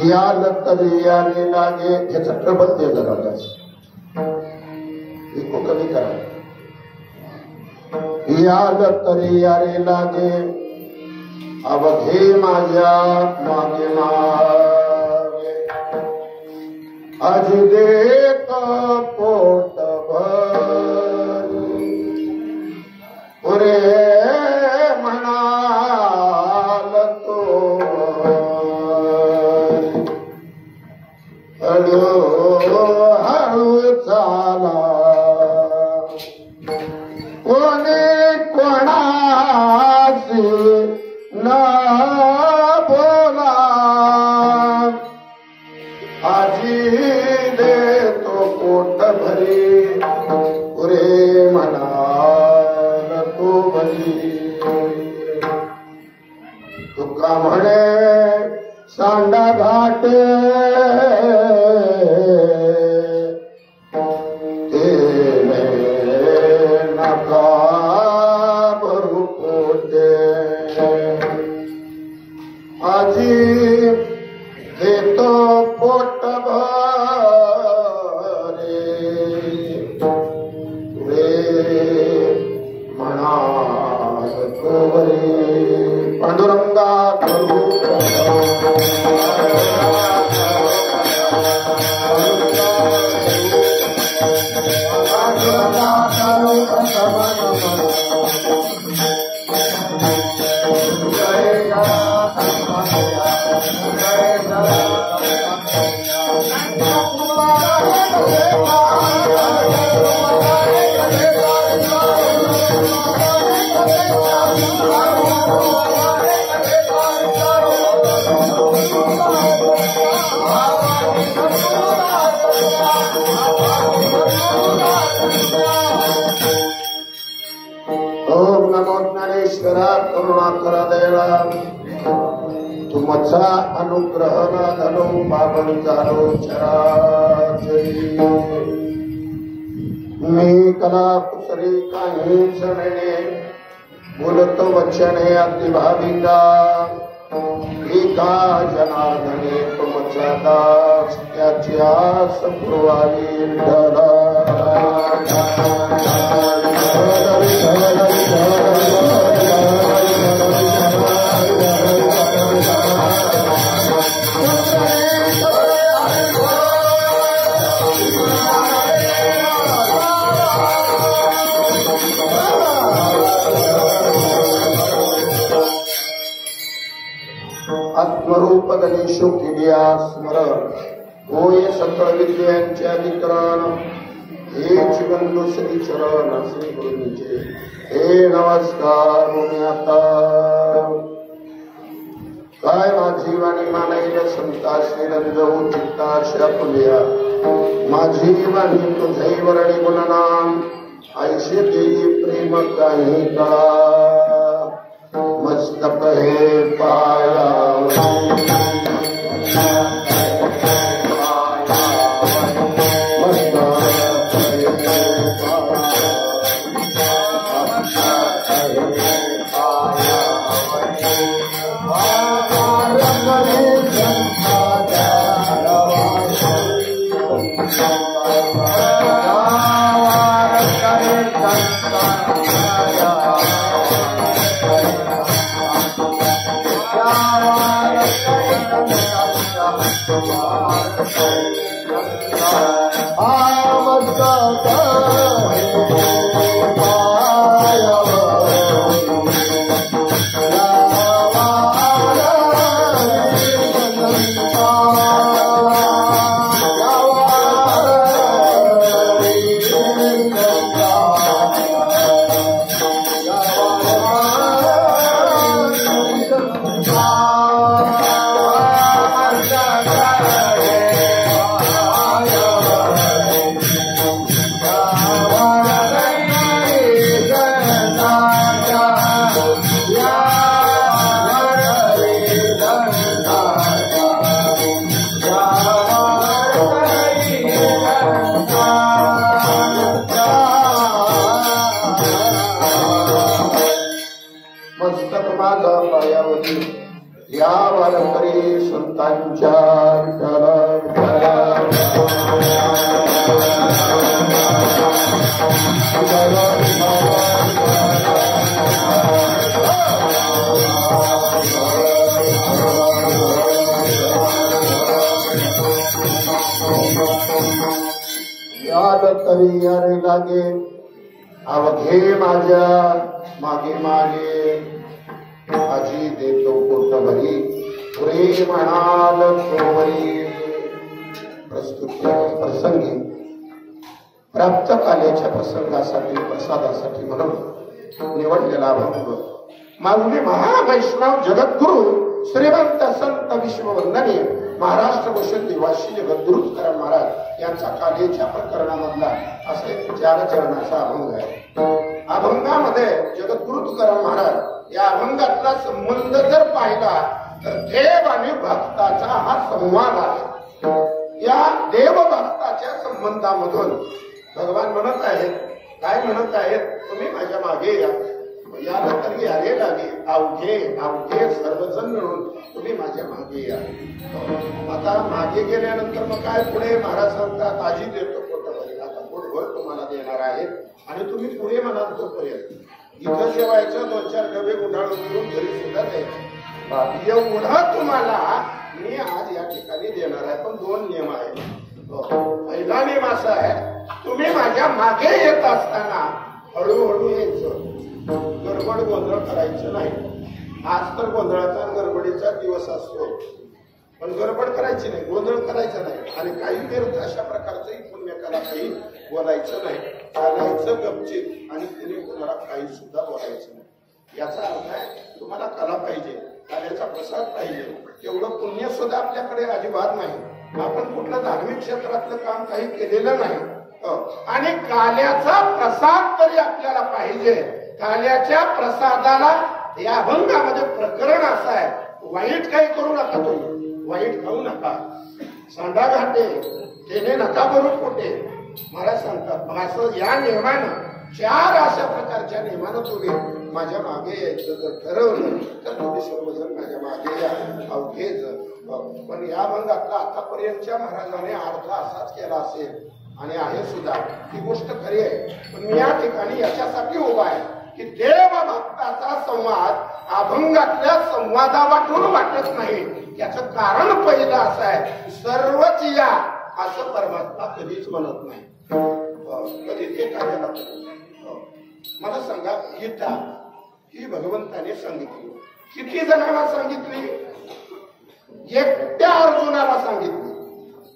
याद तरी याने लागे याचा प्रबंध जरा इको कमी करा याद तरी यारे लागे अवघे माझ्या मागे मागे आज देत पोट भरी पुरे म्हणाल तो हळू चाला कोणी कोणाशी न बोला आजी देतो पोट भरी पुरे म्हणाल तो भरी तुका म्हणे सांडा घाटे आजी देतो पोट भरे म्हणाल तो भरी पांडुरंगा करू करुणाकरा देवा तुमचा अनुग्रह ना धनो पावन झालो चराचरी मी कला कुसरी काही क्षणे बोलतो वचने अति भाविका एका जनार्दने तुमचा दास त्याची आस पुरवावी विठ्ठला आत्मरूप गणेशो किडिया स्मरण होय सकळ विद्यांचे अधिकरण हे जीवन श्री चरण श्री गुरुचे हे नमस्कार होणे आता काय माझी वाणी मानैल संता श्रीरंजवू चित्ताशा फुलिया माझी वाणी तुझै वर्णी गुणनाम ऐसे देई प्रेम काही कळा मस्तक हे पाया या वारकरी संतांच्या याद तरी यारे लागे अवघे माझ्या मागे मागे आजी देतो पोटभरी पुरे म्हणाल सोवरी. प्रसंगी प्राप्त काल्याच्या प्रसंगासाठी प्रसादासाठी म्हणून निवडलेला अभंग माऊली महावैष्णव जगद्गुरु श्रीमंत संत विश्ववंदनीय महाराष्ट्र भूषण निवासी जगद्गुरु तुकाराम महाराज यांचा काल्याच्या प्रकरणामधला असा एक 4 चरणाचा अभंग आहे. अभंगामध्ये जगद्गुरु तुकाराम महाराज या अभंगातला संबंध जर पाहिला तर देव आणि भक्ताचा हा संवाद आहे. या देव भक्ताच्या संबंधामधून भगवान म्हणत आहेत, काय म्हणत आहेत, तुम्ही माझ्या मागे या. या तरी यारे लागे अवघे अवघे सर्वजण मिळून तुम्ही माझ्या मागे या. आता मागे गेल्यानंतर मग काय पुढे महाराज सांगतात, आजी देतो पोटभरी, आता पोटभर तुम्हाला देणार आहे आणि तुम्ही पुढे म्हणाल तोपर्यंत इथं जेवायचं 2-4 डबे गुंडाळून करून घरी सुद्धा द्यायचे. एवढं तुम्हाला मी आज या ठिकाणी देणार आहे. पण 2 नियम आहेत. पहिला नियम असा आहे, तुम्ही माझ्या मागे येत असताना हळूहळू यायचं, गडबड गोंधळ करायचं नाही. आज तर गोंधळाचा गडबडीचा दिवस असतो, पण गडबड करायची नाही, गोंधळ करायचा नाही. आणि काही वेळ अशा प्रकारचंही पुण्यकाला काही बोलायचं नाही, चालायचं गपचित आणि कुणी कोणाला काही सुद्धा बोलायचं नाही. याचा अर्थ आहे तुम्हाला कला पाहिजे, कलेचा प्रसाद पाहिजे, तेवढं पुण्य सुद्धा आपल्याकडे अजिबात नाही. आपण कुठलं धार्मिक क्षेत्रातलं काम काही केलेलं नाही आणि काल्याचा प्रसाद तरी आपल्याला पाहिजे. काल्याच्या प्रसादाला या अभंगामध्ये प्रकरण असं आहे, वाईट काही करू नका, तुम्ही वाईट खाऊ नका, सांडा घाटे तेने नका भरू पोटे. मला सांगतात असं या नियमानं 4 अशा प्रकारच्या नियमानं तुम्ही माझ्या मागे यायचं जर ठरवलं तर तुम्ही सर्वजण माझ्या मागे या अवघेच. पण या अभंगातला आतापर्यंतच्या महाराजांनी अर्थ असाच केला असेल आणि आहे सुद्धा, ही गोष्ट खरी आहे. पण मी या ठिकाणी याच्यासाठी उभा आहे की देव भक्ताचा संवाद अभंगातल्या संवादावाटून वाटत नाही. याचं कारण पहिलं असं आहे, सर्वच या असं परमात्मा कधीच म्हणत नाही. कधी ते काय मला सांगा, गीता ही भगवंताने सांगितली, किती जणांना सांगितली? एकट्या अर्जुनाला सांगितली.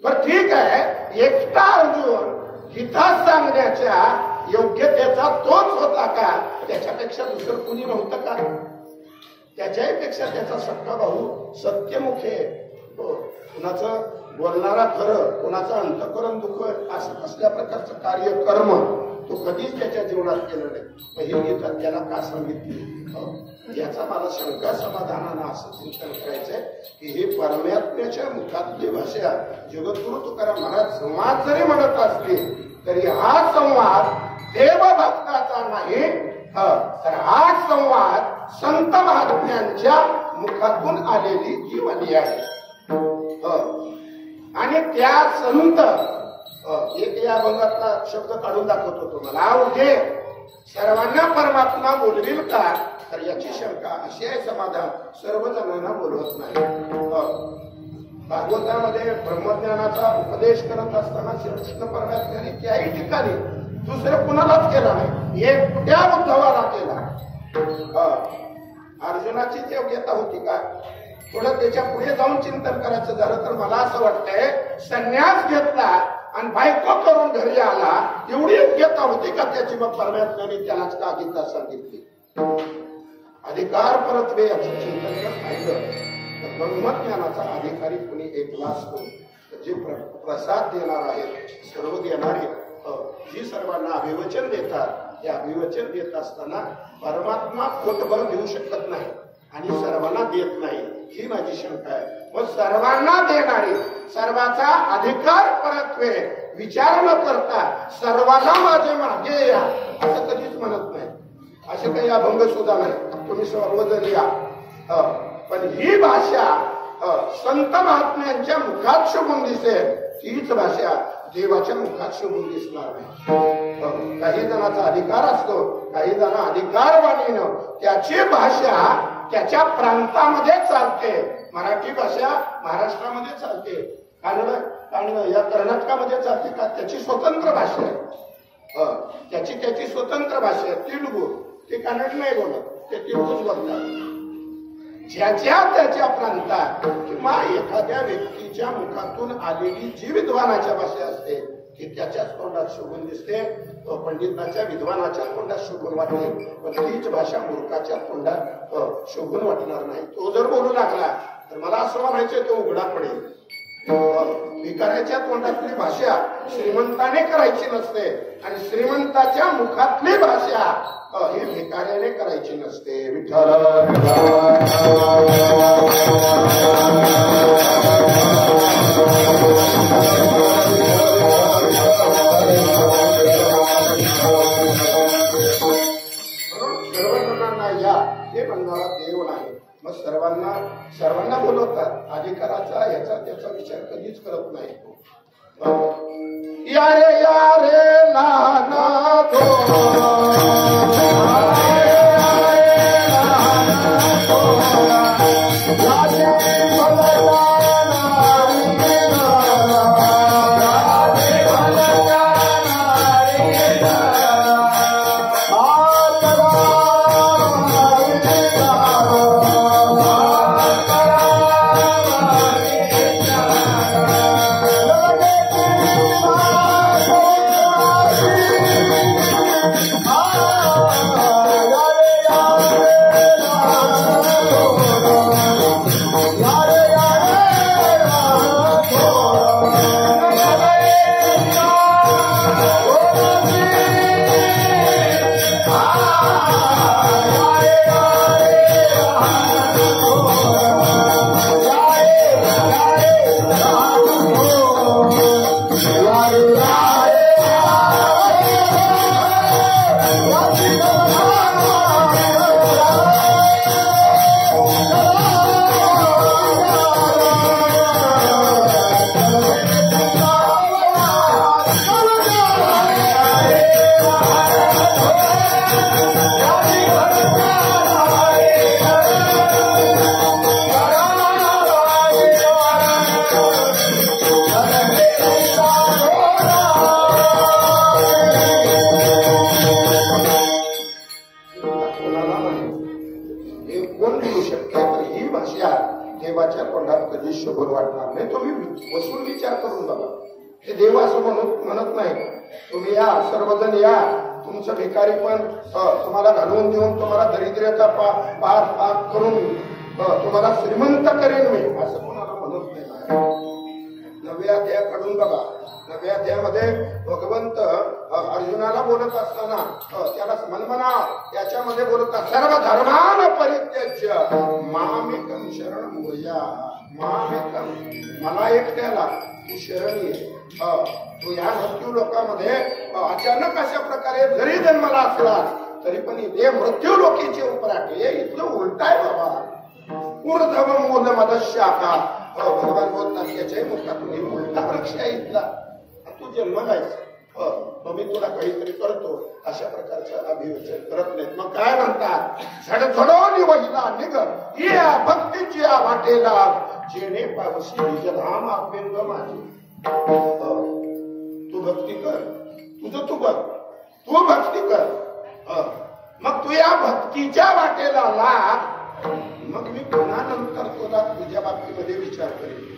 बर ठीक आहे, एकटा अर्जुन गीता सांगण्याच्या योग्यतेचा तोच होता का? त्याच्यापेक्षा दुसरं कुणी नव्हतं का? त्याच्याही पेक्षा त्याचा सख्खा भाऊ सत्यमुखे, कुणाचं बोलणारा खरं, कुणाचं अंतःकरण दुःख, असं कसल्या प्रकारचं कार्य कर्म तो कधीच त्याच्या जीवनात केलं नाही. ही गीता त्याला का सांगितली? याचा मला शंका समाधानानं असं चिंतन करायचंय की ही परमात्म्याच्या मुखातली भाषा जगद्गुरु तुकाराम महाराज संवाद जरी म्हणत असले तरी हा संवाद देवभक्ताचा नाही, तर हा संवाद संत महात्म्यांच्या मुखातून आलेली जीवनी आहे. आणि त्या संत एक या अभंगातला शब्द काढून दाखवतो तुम्हाला, अवघे सर्वांना परमात्मा बोलविल का? तर याची शंका अशी आहे, समाधान सर्वजणांना बोलवत नाही. भागवतामध्ये ब्रह्मज्ञानाचा उपदेश करत असताना श्रीकृष्ण परमात्म्याने त्याही ठिकाणी दुसरं कुणालाच केला नाही, एकट्या उद्धवाला केला. अर्जुनाची योग्यता होती का? थोडं त्याच्या पुढे जाऊन चिंतन करायचं झालं तर मला असं वाटतंय, संन्यास घेतला आणि बायको करून घरी आला, एवढी योग्यता होती का त्याची? मग परमात्म्याने त्यालाच का गीता सांगितली? अधिकार परत्वे याचं चिंतन जर पाहिलं तर ब्रह्मज्ञानाचा अधिकारी कुणी एकला असतो. जे प्रसाद देणार आहेत, सर्व देणारे, जी सर्वांना अभिवचन देतात, ते अभिवचन देत असताना परमात्मा पोटभर देऊ शकत नाही आणि सर्वांना देत नाही, ही माझी शंका आहे. मग सर्वांना देणारी, सर्वाचा अधिकार परत्वे विचार न करता सर्वांना माझे मागे या असं कधीच म्हणत नाही. असे काही अभंग सुद्धा नाही, तुम्ही सर्वजण या. पण ही भाषा संत महात्म्यांच्या मुखात शोभून दिसेल, तीच भाषा देवाच्या मुखात शोभून दिसणार नाही. काही जणांचा अधिकार असतो, काही जण अधिकारवाणीनं त्याची भाषा त्याच्या प्रांतामध्ये चालते. मराठी भाषा महाराष्ट्रामध्ये चालते, कारण या कर्नाटकामध्ये चालते का? त्याची स्वतंत्र भाषा आहे, त्याची स्वतंत्र भाषा आहे. तेलुगू, ते कन्नड नाही बोलत, ते तेलुगूच बोलतात. ज्याच्या त्याच्या प्रांतात किंवा एखाद्या व्यक्तीच्या मुखातून आलेली जी विद्वानाच्या भाषा असते ती त्याच्याच तोंडात शोभून दिसते. पंडिताच्या विद्वानाच्या तोंडात शोभून वाटते, पण तीच भाषा मूर्खाच्या तोंडात शोभून वाटणार नाही. तो जर बोलू लागला तर मला असं म्हणायचं तो उघडा पडेल. भिकाऱ्याच्या तोंडातली भाषा श्रीमंताने करायची नसते, आणि श्रीमंताच्या मुखातली भाषा ही भिकाऱ्याने करायची नसते. विठ्ठल सर्वजणांना या हे म्हणणारा देव नाही. मग सर्वांना बोलवतात. अधिकाराचा याचा त्याचा विचार कधीच करत नाही. यारे यारे लहाना देवाच्या तोंडात कधी शोभून वाटणार नाही. तुम्ही वसून विचार करून बघा. हे देव असं म्हणत नाही. तुम्ही या, सर्वजण या, तुमचं भिकारी पण तुम्हाला घालवून देऊन तुम्हाला दरिद्र्याचा पार करून तुम्हाला श्रीमंत करेन मी, असं कोणाला म्हणत नाही. नव्या अध्यायाकडून बघा. नव्या अध्यायामध्ये भगवंत अर्जुनाला बोलत असताना त्याला मनमना त्याच्यामध्ये बोलत सर्व धर्मान परित्यज्य मामेकम शरण मोया. मामेकम, मला एकट्याला तू शरण ये. तू या मृत्यू लोकांमध्ये अचानक अशा प्रकारे जरी जन्माला असला तरी पण इथे मृत्यू लोकीचे उपराटे इथलं उलट आहे बाबा. ऊर्ध्व मूल मदशाखा. भगवान बोलतात त्याच्याही मुखातून उलटा वृक्ष आहे इथला. तू जन्मलायस, मी तुला काहीतरी करतो, अशा प्रकारचं अभिवचन करत नाहीत. मग काय म्हणतात? झडझडो वहिला निघ या भक्तीची वाटेला जेणे पावशी निजधाम अभ्यंग माझी. तू भक्ती कर, तुझं तू बघ, तू भक्ती कर. मग तू या भक्तीच्या वाटेला लाग, मग मी पुन्हा नंतर तुला तुझ्या बाबतीमध्ये विचार करेन.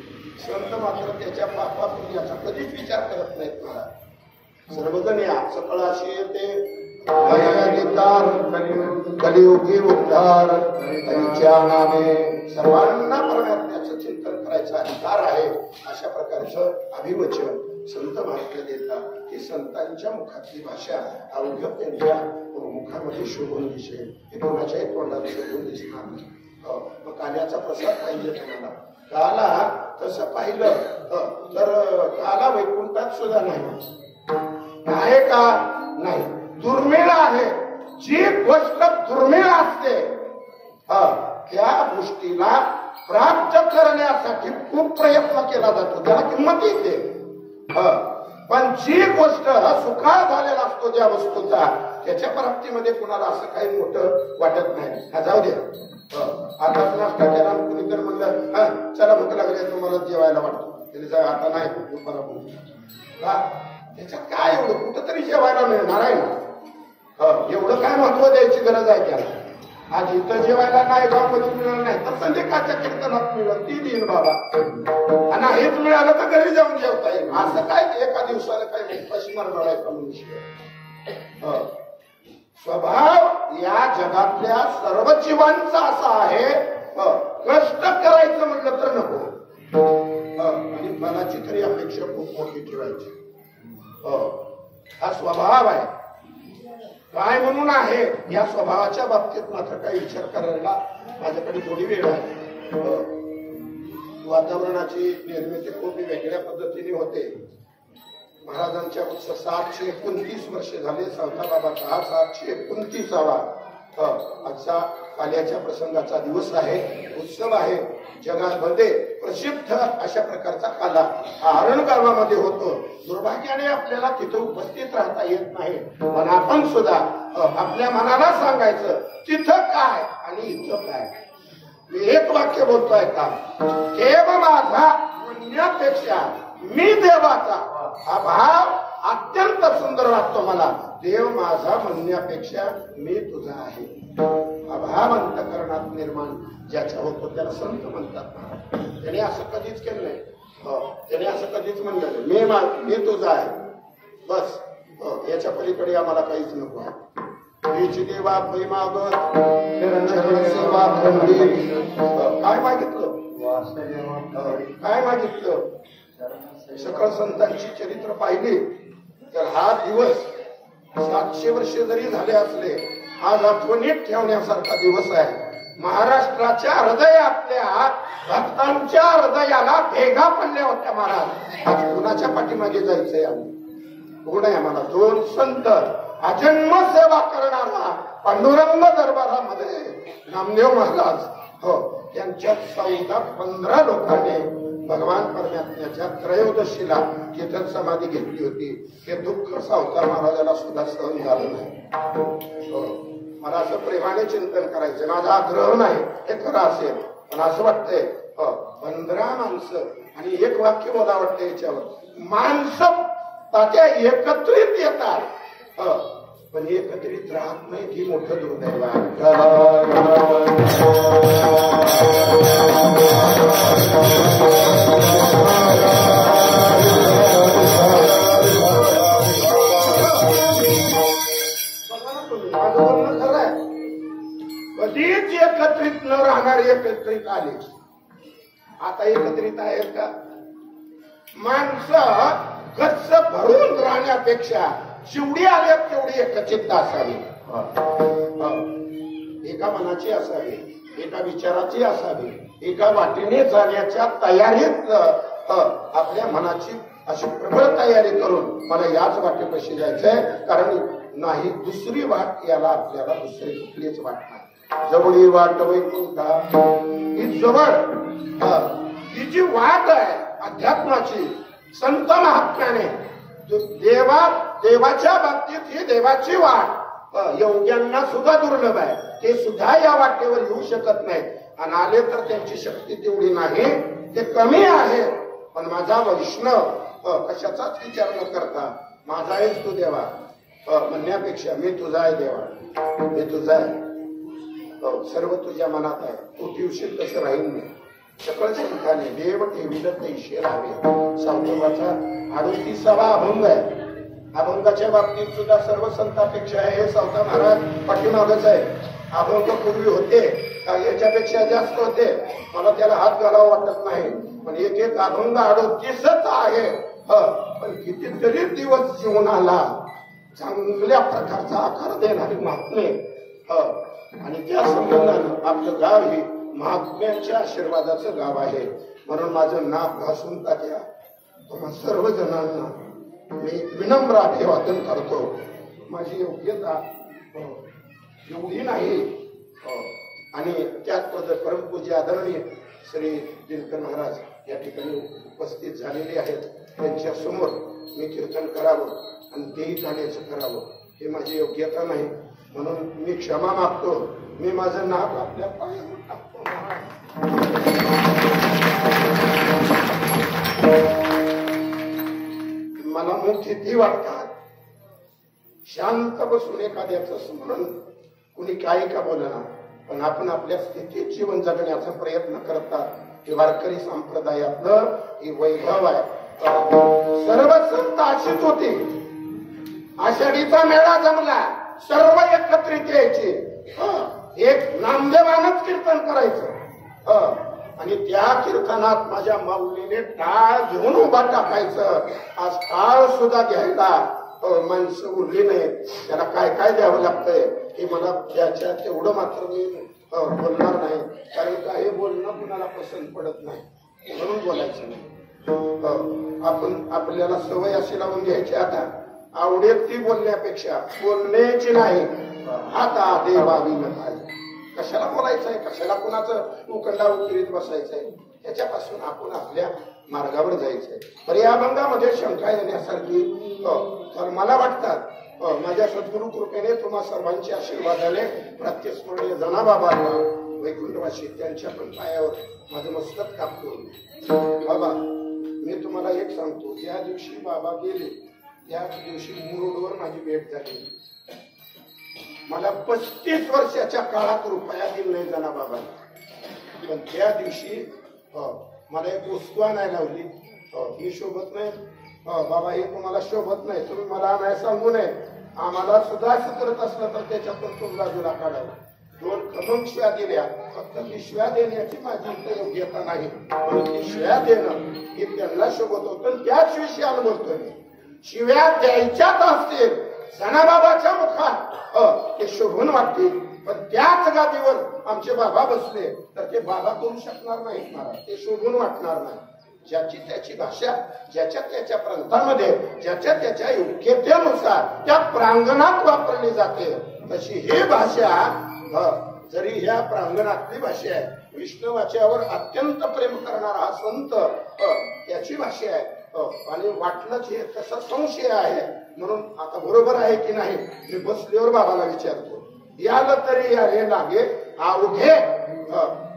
संत मात्र त्याच्या पापा पुण्याचा कधीच विचार करत नाहीत. मला सर्वजण या. सकळाशी येते कलियुगी उद्धार हरीच्या नामे. सर्वांना परमात्म्याचं चिंतन करायचा अधिकार आहे. अशा प्रकारचं अभिवचन संत महात्मे देतात. ही संतांच्या मुखातली भाषा अवघ्य त्यांच्या मुखामध्ये शोभून दिसेल. हे कोणाच्याही तोंडात शोभून दिसणार नाही. मग काल्याचा प्रसाद पाहिजे तुम्हाला. काला तसं पाहिलं तर काला वैकुंठात सुद्धा नाही आहे का? नाही, दुर्मिळ आहे. जी गोष्ट दुर्मिळ असते त्या गोष्टीला प्राप्त करण्यासाठी खूप प्रयत्न केला जातो, त्याला किंमत येते. पण जी गोष्ट सुखाळ झालेला असतो ज्या वस्तूचा, त्याच्या प्राप्तीमध्ये कुणाला असं काही मोठं वाटत नाही. जाऊ दे, आताच नाश्ता केला, कुणी तर म्हणलं चला भूक लागली तुम्हाला जेवायला वाटतो, त्याने आता नाही दुपारा का, त्याच्यात काय एवढं कुठंतरी जेवायला मिळणार आहे ना. एवढं काय महत्व द्यायची गरज आहे त्याला. आज इथं जेवायला नाही, गावमध्ये मिळणार नाही तर संध्याकाळच्या कीर्तनात मिळेल, ती देईन बाबा. आणि हेच मिळालं तर घरी जाऊन जेवता येईल. असं काय एका दिवसाला काय उपाशी मरणार आहे का मनुष्य. स्वभाव या जगातल्या सर्व जीवांचा असा आहे, कष्ट करायचं म्हटलं तर नको, आणि फलाची तरी अपेक्षा खूप मोठी ठेवायची. हा स्वभाव आहे. काय म्हणून आहे या स्वभावाच्या बाबतीत मात्र काही विचार करायला माझ्याकडे थोडी वेळ आहे. वातावरणाची निर्मिती खूप वेगळ्या पद्धतीने होते. महाराजांच्या उत्सव 729 वर्षे झाले. सावताबाबाचा हा 729वा आजचा काल्याच्या प्रसंगाचा दिवस आहे, उत्सव आहे. जगामध्ये प्रसिद्ध अशा प्रकारचा काला हा अरणगावामध्ये होतो. दुर्भाग्याने आपल्याला तिथे उपस्थित राहता येत नाही, पण आपण सुद्धा आपल्या मनाला सांगायचं तिथं काय आणि इथं काय. मी एक वाक्य बोलतोय का, देव माझा म्हणण्यापेक्षा मी देवाचा, हा भाव अत्यंत सुंदर वाटतो मला. देव माझा म्हणण्यापेक्षा मी तुझा आहे. हा भाव अंतःकरणात निर्माण ज्याच्या होतो त्याला संत म्हणतात. त्याने असं कधीच केलं नाही, त्याने असं कधीच म्हणलं नाही मी तुझा आहे बस. याच्या पलीकडे आम्हाला काहीच नको आहे. देवा मागत काय मागितलं, काय मागितलं. सकळ संतांची चरित्र पाहिली तर हा दिवस 700 वर्षे जरी झाले असले, आज आठवणीत ठेवण्यासारखा दिवस आहे. महाराष्ट्राच्या हृदयातल्या भक्तांच्या हृदयाला भेगा पडल्या होत्या. महाराज आज कुणाच्या पाठीमागे जायचंय, कोण आहे आम्हाला. 2 संत अजन्म सेवा करणारा पांडुरंग दरबारामध्ये नामदेव महाराज, त्यांच्या 14-15 लोकांनी भगवान परमात्म्याच्या त्रयोदशीला कीर्तन समाधी घेतली होती. हे दुःख सावकार महाराजाला सुद्धा सहन झालं नाही. मला असं प्रेमाने चिंतन करायचं, माझा आग्रह नाही हे खरं असेल, पण असं वाटतंय 15 माणसं आणि एक वाक्य मला वाटतं याच्यावर, माणसं तात्या एकत्रित येतात पण एकत्रित राहत नाही, ही मोठं दुर्दैव आहे. कधीच एकत्रित न राहणारे एकत्रित आले. आता एकत्रित आहेत का? माणसं गच्च भरून राहण्यापेक्षा जेवढी आले तेवढी एकत्रित असावी, एका मनाची असावी, एका विचाराची असावी, एका वाटेने जाण्याच्या तयारीत आपल्या मनाची अशी प्रबळ तयारी करून मला याच वाटेपाशी जायचंय, कारण नाही दुसरी वाट याला आपल्याला दुसरी कुठलीच वाट नाही. जवळी वाट वैकुंठा ही जवळ, ही जी वाट आहे अध्यात्माची संत महात्म्याने, देवाच्या बाबतीत ही देवाची वाट योग्यांना सुद्धा दुर्लभ आहे. ते सुद्धा या वाटेवर येऊ शकत नाही, आणि आले तर त्यांची शक्ती तेवढी नाही, ते कमी आहे. पण माझा वैष्णव कशाचाच विचार न करता माझा आहेस तू देवा म्हणण्यापेक्षा मी तुझा आहे देवा, मी तुझा आहे, सर्व तुझ्या मनात आहे, तू ठेवशील तसं राहील नाही. सकळ संताने देव ठेविल तैशे राहावे. सावताबाचा 38वा अभंग आहे. अभंगाच्या बाबतीत सुद्धा सर्व संतांपेक्षा हे सावता महाराज पाठीमागच आहे. अभंग पूर्वी होते, याच्यापेक्षा जास्त होते, मला त्याला हात घालावा वाटत नाही, पण एक एक अभंग 38च आहे. पण कितीतरी दिवस जीवनाला चांगल्या प्रकारचा आकार देणारी महात्मे, आणि त्या संबंधानं आपलं गाव हे महात्म्यांच्या आशीर्वादाचं गाव आहे. म्हणून माझं नाव घासून टाक्या तुम्हा सर्व जणांना मी विनम्र अभिवादन करतो. माझी योग्यता एवढी नाही, आणि त्याच परमपूज्य आदरणीय श्री दिनकर महाराज या ठिकाणी उपस्थित झालेले आहेत. त्यांच्या समोर मी कीर्तन करावं आणि तेही जाण्याचं करावं हे माझी योग्यता नाही, म्हणून मी क्षमा मागतो. मी माझं नाव आपल्या पायावर टाकतो. मला मोठी ती वाटतात. शांत बसून एखाद्याचं स्मरण कुणी काही का बोलना, पण आपण आपल्या स्थितीत जीवन जगण्याचा प्रयत्न करतात. हे वारकरी संप्रदायातलं हे वैभव आहे. सर्व संत अशीच होती. आषाढीचा मेळा जमला, सर्व एकत्रित यायचे. एक नामदेवानच कीर्तन करायचं आणि त्या कीर्तनात माझ्या माऊलीने टाळ घेऊन उभा टाकायचं. आज टाळ सुद्धा घ्यायला माणसं उरली नाही. त्याला काय काय द्यावं लागतंय हे मला त्याच्या तेवढं मात्र मी बोलणार नाही, कारण का हे बोलणं कुणाला पसंत पडत नाही, म्हणून बोलायचं नाही. आपण आपल्याला सवय अशी लावून घ्यायची. आता आवडेल ती बोलण्यापेक्षा बोलण्याची नाही. आता देवावी नका. कशाला बोलायचंय, कशाला कुणाचं उकंडा उकरीत बसायचंय. त्याच्यापासून आपण आपल्या मार्गावर जायचंय. तर या अभंगामध्ये शंका येण्यासारखी तर मला वाटतात माझ्या सद्गुरु कृपेने तुम्हा सर्वांच्या आशीर्वादाने प्रत्यस्मरणीय जनाबाबांना वैकुंठवासी त्यांच्या पण पायावर माझं मस्तक कापतो. बाबा मी तुम्हाला एक सांगतो, ज्या दिवशी बाबा गेले त्या दिवशी मुरुडवर माझी भेट झाली. मला 35 वर्षाच्या काळात रुपया दिला नाही जनाबाबांना, पण त्या दिवशी मला एक वस्तू आणायला लावली. ही शोभत नाही बाबा, हे तुम्हाला शोभत नाही, तुम्ही मला आणायला सांगू नये. आम्हाला सुद्धा करत असलं तर त्याच्यातून तुम्ही बाजूला काढावं. 2 खमंग शिव्या दिल्या. फक्त ती शिव्या देण्याची माझी इथे योग्यता नाही, पण ती शिव्या देणं हे त्यांना शोभत होतं. त्याच विषयाला बोलतोय. शिव्या द्यायच्याच असतील जनाबाबाच्या मुखात ते शोभून वाटतील, पण त्याच गादीवर आमचे बाबा बसले तर ते बाबा करू शकणार नाहीत महाराज. ते शोभून वाटणार नाही. ज्याची त्याची भाषा ज्याच्या त्याच्या प्रांतामध्ये ज्याच्या त्याच्या योग्यतेनुसार त्या प्रांगणात वापरली जाते. तशी ही भाषा जरी ह्या प्रांगणातली भाषा आहे, विष्णुवाच्यावर अत्यंत प्रेम करणारा हा संत त्याची भाषा आहे. आणि वाटलंच हे तसा संशय आहे, म्हणून आता बरोबर आहे की नाही मी बसल्यावर बाबाला विचारतो. याला तरी या रे लागे अवघे,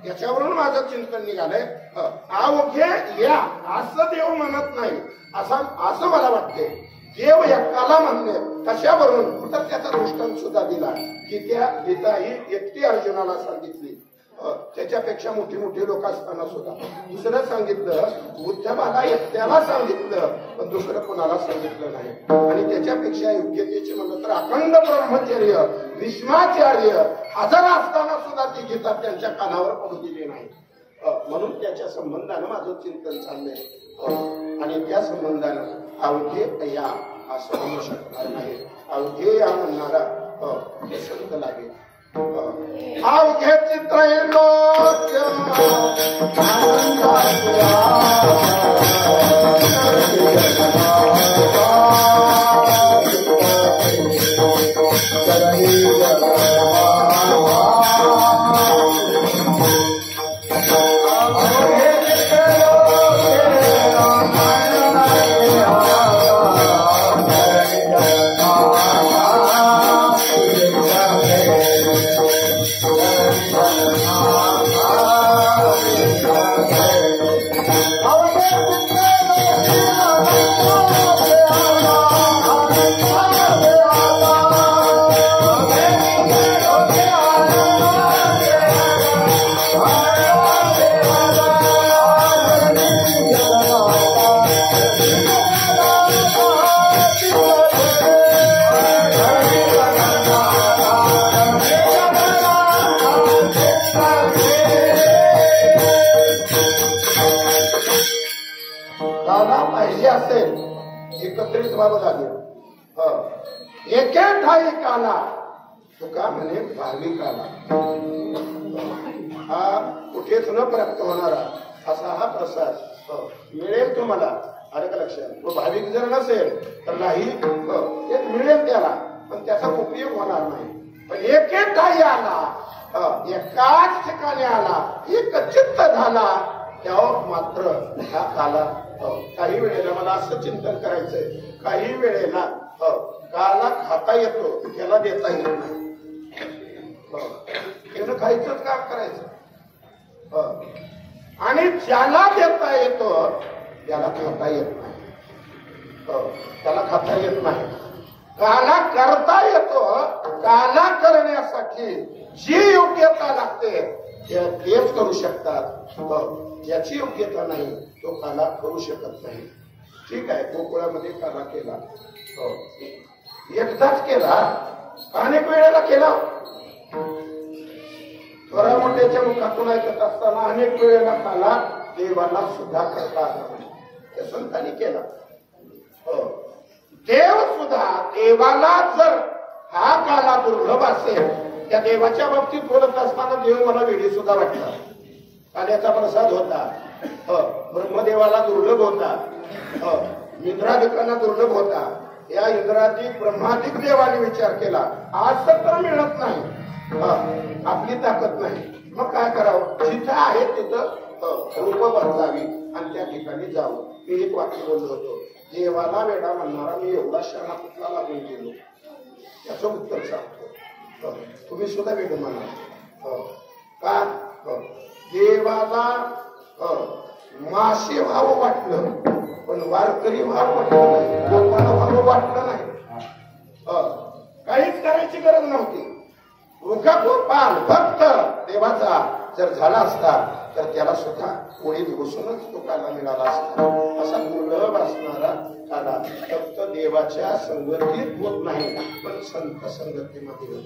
याच्यावरून माझं चिंतन निघालंय. अवघे या असं देव म्हणत नाही, असं मला वाटते. देव एकाला म्हणणे कशावरून तर त्याचा दृष्टांत सुद्धा दिला की त्या गीता ही एकटी अर्जुनाला सांगितली. त्याच्यापेक्षा मोठी मोठी लोक असताना सुद्धा दुसरं सांगितलं. बुद्धबाला एकट्याला सांगितलं, पण दुसरं कोणाला सांगितलं नाही. आणि त्याच्यापेक्षा योग्यतेचे म्हणलं तर अखंड ब्रह्मचर्य भीष्माचार्य हजर असताना सुद्धा ती गीता त्यांच्या कानावर पडू दिली नाही. म्हणून त्याच्या संबंधानं माझं चिंतन चाललंय. आणि त्या संबंधानं अवघे या असं म्हणू शकणार नाही. अवघे या म्हणणारा हे संत लागेल. अवघे त्रैलोक्य एकत्रित व्हावं लागेल. एके ठाई काला तुका म्हणे भाविक आला. हा कुठेच न प्राप्त होणारा असा हा प्रसाद मिळेल तुम्हाला. आलं का लक्षात? तो भाविक जर नसेल तर नाही, मिळेल त्याला. पण त्याचा उपयोग होणार नाही. पण एक एक काही आला, एकाच ठिकाणी आला, एक चित्त झाला, तेव्हा मात्र हा काला काही वेळेला मला असं चिंतन करायचंय, काही वेळेला काला खाता येतो, त्याला देता येत नाही. त्यानं खायचंच काम करायचं, आणि ज्याला देता येतो त्याला खाता येत नाही. त्याला खाता येत नाही. काला करता येतो. काला करण्यासाठी जी योग्यता लागते तेच करू शकतात. ज्याची योग्यता नाही तो काला करू शकत नाही. ठीक आहे, गोकुळामध्ये काला केला, एकदाच केला, अनेक वेळेला केला. थोरामोठ्याच्या मुखातून ऐकत असताना अनेक वेळेला काला देवाला सुद्धा करता आला नाही. त्या संतांनी केला. देव सुद्धा देवाला जर हा काला दुर्लभ असेल, त्या देवाच्या बाबतीत बोलत असताना देव मला वेळी सुद्धा वाटला. काल्याचा प्रसाद होता, ब्रह्मदेवाला दुर्लभ होता, इंद्रादिकांना दुर्लभ होता. या इंद्रादिक ब्रह्मादिक देवाने विचार केला, आज तर मिळत नाही, आपली ताकद नाही, मग काय करावं, जिथं आहे तिथं रूप बदलावी आणि त्या ठिकाणी जावं. मी एक वाक्य बोललो होतो, देवाला वेडा म्हणणारा मी एवढा शहाणा कुठला लागून गेलो. त्याचं उत्तर सांगतो, तुम्ही सुद्धा वेड म्हणा. का देवाला मासे व्हावं वाटलं, पण वारकरी व्हावं वाटलं नाही, लोकांना व्हावं वाटलं नाही. काहीच करायची गरज नव्हती. पाल फक्त देवाचा जर झाला असता तर त्याला सुद्धा कोळीत घुसूनच तो काला मिळाला असता. असा दुर्लभ असणारा काला फक्त देवाच्या संगतीत होत नाही, पण संत संगतीमध्ये होत.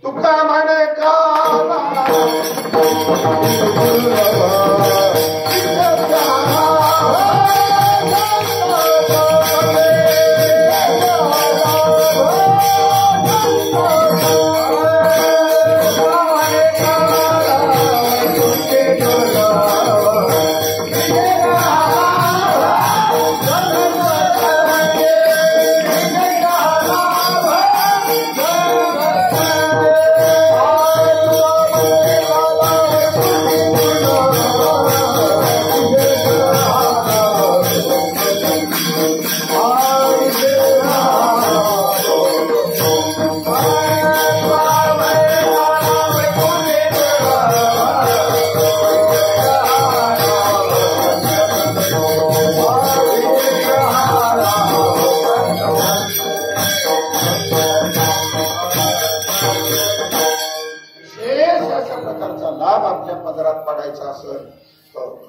तुका म्हणे काला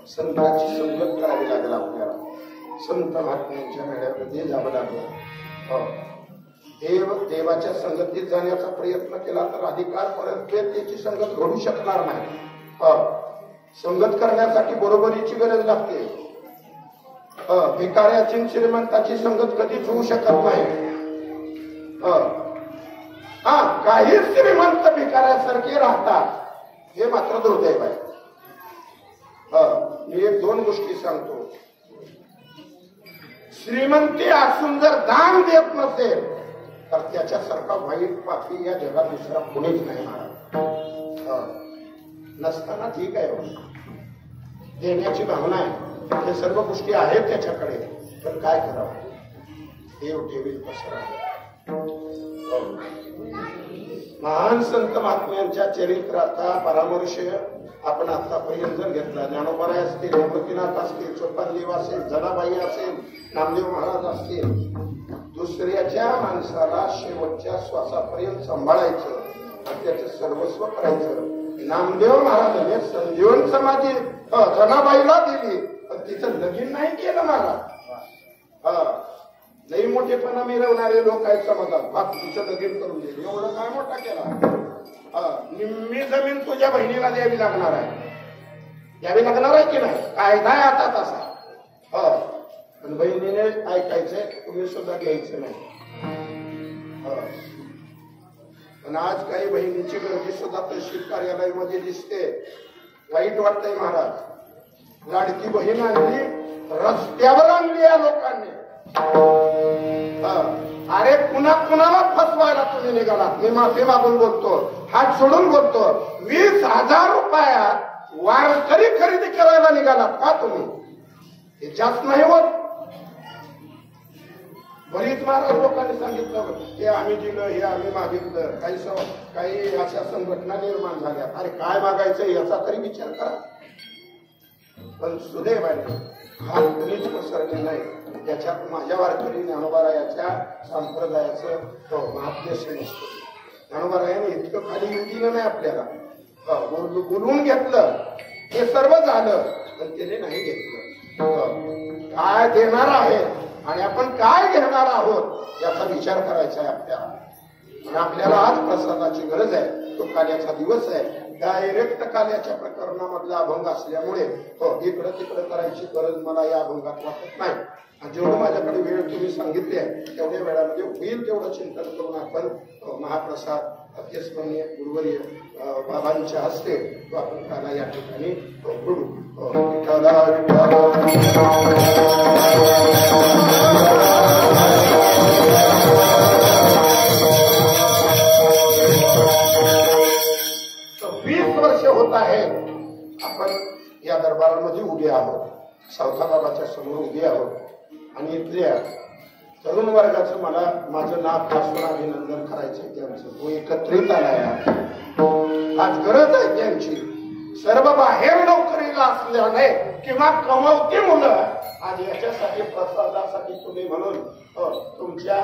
संतांची संगत करावी लागेल आपल्याला. संत महात्म्यांच्या मेळ्यामध्ये जावं लागलं. देवाच्या संगतीत जाण्याचा प्रयत्न केला तर अधिकारपर्यंत त्याची संगत घडू शकणार नाही. संगत करण्यासाठी बरोबरीची गरज लागते. भिकाऱ्याची श्रीमंताची संगत कधीच होऊ शकत नाही. काही श्रीमंत भिकाऱ्यासारखे राहतात, हे मात्र दुर्दैव आहे. मी एक दोन गोष्टी सांगतो. श्रीमंती असून जर दान देत नसेल तर त्याच्यासारखा वाईट पापी या जगात दुसरा कोणीच नाही. नसताना ठीक आहे, देण्याची भावना आहे, हे सर्व गोष्टी आहेत त्याच्याकडे, पण काय करावं, देव ठेवील कसं. महान संत महात्म्यांच्या चरित्राचा परामर्श आपण आतापर्यंत जर घेतला, ज्ञानोबराय असतील, गणपतीनाथ असतील, चोपनदेव असेल, जनाबाई असेल, नामदेव महाराज असतील, दुसऱ्याच्या माणसाला शेवटच्या श्वासापर्यंत सांभाळायचं आणि त्याचं सर्वस्व करायचं. नामदेव महाराजांनी संजीवन समाधी जनाबाईला दिली, पण तिचं लगीन नाही केलं. मला लई मोठेपणा मिरवणारे लोक आहेत समाजात, तिचं लगीन करून दिली, एवढं काय मोठा केला. निम्मी जमीन तुझ्या बहिणीला द्यावी लागणार आहे, द्यावी लागणार आहे की नाही, कायदा आहे आता तसा. पण बहिणीने ऐकायचंय, तुम्ही सुद्धा घ्यायचं नाही. पण आज काही बहिणीची गर्दी सुद्धा तहसील कार्यालयामध्ये दिसते. वाईट वाटतंय महाराज. लाडकी बहीण आणली, रस्त्यावर आणली या लोकांनी. अरे कुणाला फसवायला तुम्ही निघालात? मी माफी मागून बोलतो, हात सोडून बोलतो. 20,000 रुपयात वारकरी खरेदी करायला निघालात का तुम्ही? हे जास्त नाही होत? बरीच महाराज लोकांनी सांगितलं हे आम्ही दिलं, हे आम्ही मागितलं. काही अशा संघटना निर्माण झाल्या. अरे काय मागायचं याचा तरी विचार करा. पण सुदैवाने हा कुणीच पसरले नाही. त्याच्यात माझ्या वारकरी ज्ञानोबारायाच्या संप्रदायाचं महाद्देश नसतो. ज्ञानोबारायाने इतकं खाली येऊ दिलं नाही आपल्याला. बोलवून घेतलं, हे सर्व झालं, पण त्याने नाही घेतलं. काय देणार आहे आणि आपण काय घेणार आहोत याचा विचार करायचा आहे आपल्याला. आणि आपल्याला आज प्रसादाची गरज आहे. तो काल्याचा दिवस आहे. डायरेक्ट काल्याच्या प्रकरणामधला अभंग असल्यामुळे इकडं तिकडं करायची गरज मला या अभंगात वाटत नाही. आणि जेवढं माझ्याकडे वेळ तुम्ही सांगितली आहे तेवढ्या वेळामध्ये होईल तेवढं चिंतन करून आपण महाप्रसाद अत्यस्मरणीय गुरुवर्य बाबांच्या हस्ते तो आपण काला या ठिकाणी घडू. होत आहे आपण या दरबारामध्ये उभे आहोत, सावता बाबाच्या समोर उभे आहोत. आणि इथल्या तरुण वर्गाचं मला माझं नाव पासून अभिनंदन करायचंय त्यांचं. तो एकत्रित आलाय. आज गरज आहे त्यांची. सर्व बाहेर नोकरीला असल्याने किंवा कमवती मुलं आज याच्यासाठी प्रसादासाठी तुम्ही म्हणून तुमच्या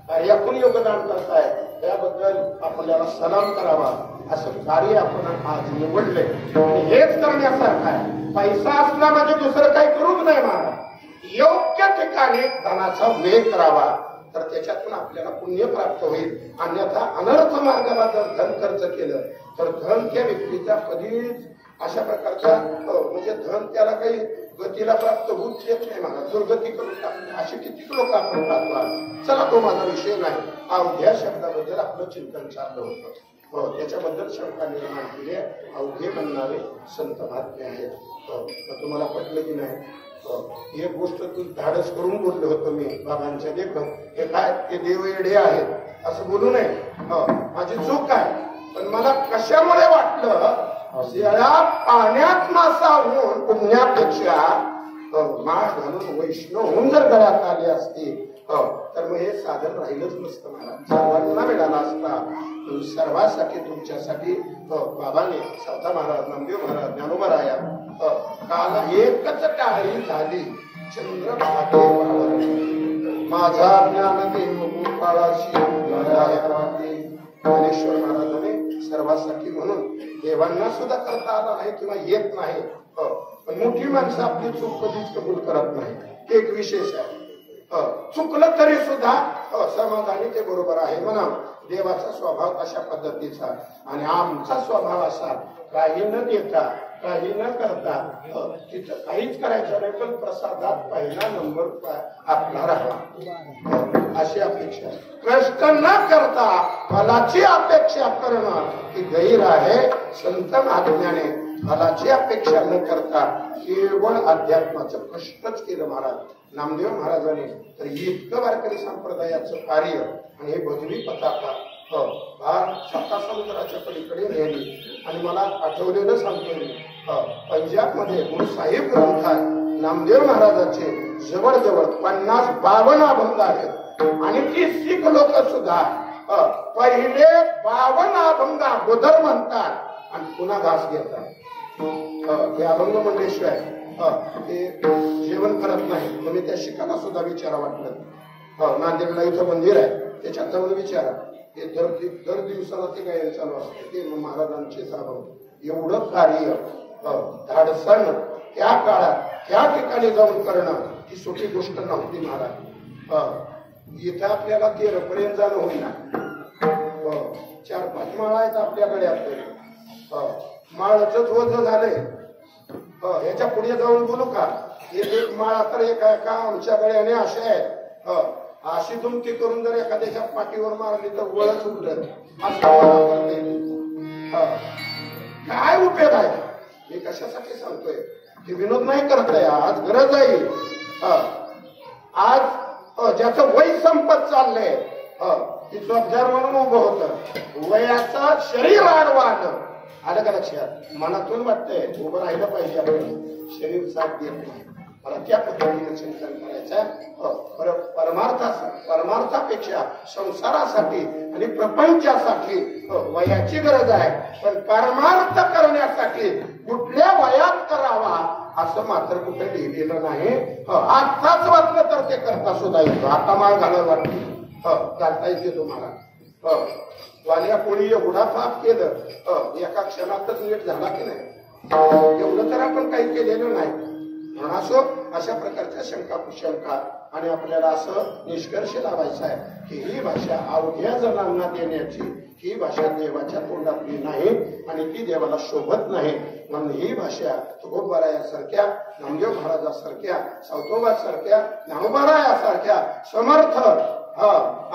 कार्यातून योगदान करताय. त्याबद्दल आपल्याला सलाम करावा. असं कार्य आपण आज निवडले. हेच करण्यासारखं आहे. पैसा असला म्हणजे दुसरं काही करूच नाही महाराज. योग्य ठिकाणी धनाचा व्यय करावा तर त्याच्यातून आपल्याला पुण्य प्राप्त होईल. अन्यथा अनर्थ मार्गाला जर धन खर्च केलं तर धन त्या व्यक्तीचा कधीच अशा प्रकारचा म्हणजे धन त्याला काही गतीला प्राप्त होऊच येत नाही. मला दुर्गती करून टाकणे असे कितीक लोक आपण पाहतो. चला तो माझा विषय नाही. अवघ्या शब्दाबद्दल आपलं चिंतन चाललं होतं. त्याच्याबद्दल शंका निर्माण केली. अवघे म्हणणारे संत महात्मे आहेत. तुम्हाला पटलं की नाही? एक गोष्ट तू धाडस करून बोललो होतो मी बाबांच्या देखत हे काय ते देव येडे आहेत असं बोलू नये. माझी चूक आहे. पण मला कशामुळे वाटलं पाण्यात मासा होऊन पुण्यापेक्षा माळ घालून वैष्णव होऊन जर गळ्यात आले असते तर मग हे साधन राहिलंच नसतं. महाराज सर्वांना मिळाला असता. सर्वांसाठी तुमच्यासाठी बाबाने सावता महाराज, नामदेव महाराज, ज्ञानोबाराया काल एकच टाळी झाली चंद्रभागे माझा ज्ञानदेव गोपाळाशी ज्ञानेश्वर महाराजाने सर्वांसाठी म्हणून देवांना सुद्धा करता आला नाही किंवा येत नाही. पण मोठी माणसं आपली चूक कधीच कबूल करत नाही. एक विशेष आहे. चुकलं तरी सुद्धा समाधानी ते बरोबर आहे म्हणा. देवाचा स्वभाव अशा पद्धतीचा आणि आमचा स्वभाव असा काही न देता काही न करता तिथं काहीच करायचं नाही पण प्रसादात पहिला नंबर आपला राहावा अशी अपेक्षा. कष्ट न करता फलाची अपेक्षा करणं ही गैर आहे. संत महात्म्याने फलाची अपेक्षा न करता केवळ अध्यात्माचं कष्टच केलं महाराज. नामदेव महाराजांनी तर इतकं वारकरी संप्रदायाचं कार्य आणि हे बदली पताका फार साता समुद्राच्या पलीकडे नेली. आणि मला आठवलेलं सांगतो मी पंजाबमध्ये गुरु साहेब ग्रंथ आहे नामदेव महाराजाचे जवळजवळ 50-52 अभंग आहेत. आणि ती शीख लोक सुद्धा पहिले 52 अभंग अगोदर म्हणतात आणि पुन्हा घास घेतात. हे अभंग म्हणल्याशिवाय ते जेवण करत नाही. तुम्ही त्या शिकाला सुद्धा विचारा वाटलं. नांदेडला इथं मंदिर आहे त्याच्यात जाऊन विचारा. ते दर दिवसाला ते गायन चालू असते. ते महाराजांचे अभंग एवढं कार्य धाडसानं त्या काळात त्या ठिकाणी जाऊन करणं ही सोपी गोष्ट नव्हती महाराज. इथं आपल्याला 13 पर्यंत जाणं होईना. 4-5 माळा आहेत आपल्या गळ्यात. माळच वज झालंय. याच्या पुढे जाऊन बोलू का? एक माळा तर एका आमच्या गळ्याने अशा आहेत. अशी दुमती करून जर एखाद्याच्या पाठीवर मारली तर वळच उठलं. काय उपयोग आहे? मी कशासाठी सांगतोय? हे विनोद नाही करत आहे. आज गरज आहे. आज ज्याचं वय संपत चाललंय ती जोपदार म्हणून उभं होतं. वयाचं शरीर आडवानं आलं का लक्षात? मनातून वाटतंय उभं राहिलं पाहिजे, आपण शरीर साथ देत नाही. मला त्या पद्धतीने चिंतन करायचं. परमार्थापेक्षा संसारासाठी आणि प्रपंचासाठी वयाची गरज आहे, पण परमार्थ करण्यासाठी कुठल्या वयात करावा असं मात्र कुठे लिहिलेलं नाही. आत्ताच वाटलं तर ते करता सुद्धा येतो. आता माळ घालायला वाटते घालता येते तुम्हाला. वाल्या कोणी एवढा पाप केलं एका क्षणातच नीट झाला की नाही, एवढं तर आपण काही केलेलं नाही. म्हणून असो अशा प्रकारच्या शंका कुशंका आणि आपल्याला असं निष्कर्ष लावायचा आहे की ही भाषा अवघ्या जणांना देण्याची, ही भाषा देवाच्या तोंडातली नाही आणि ती देवाला शोभत नाही. म्हणून ही भाषा तुकोबारायासारख्या, नामदेव महाराजासारख्या, सावतोबासारख्या, ज्ञानोबारायासारख्या समर्थ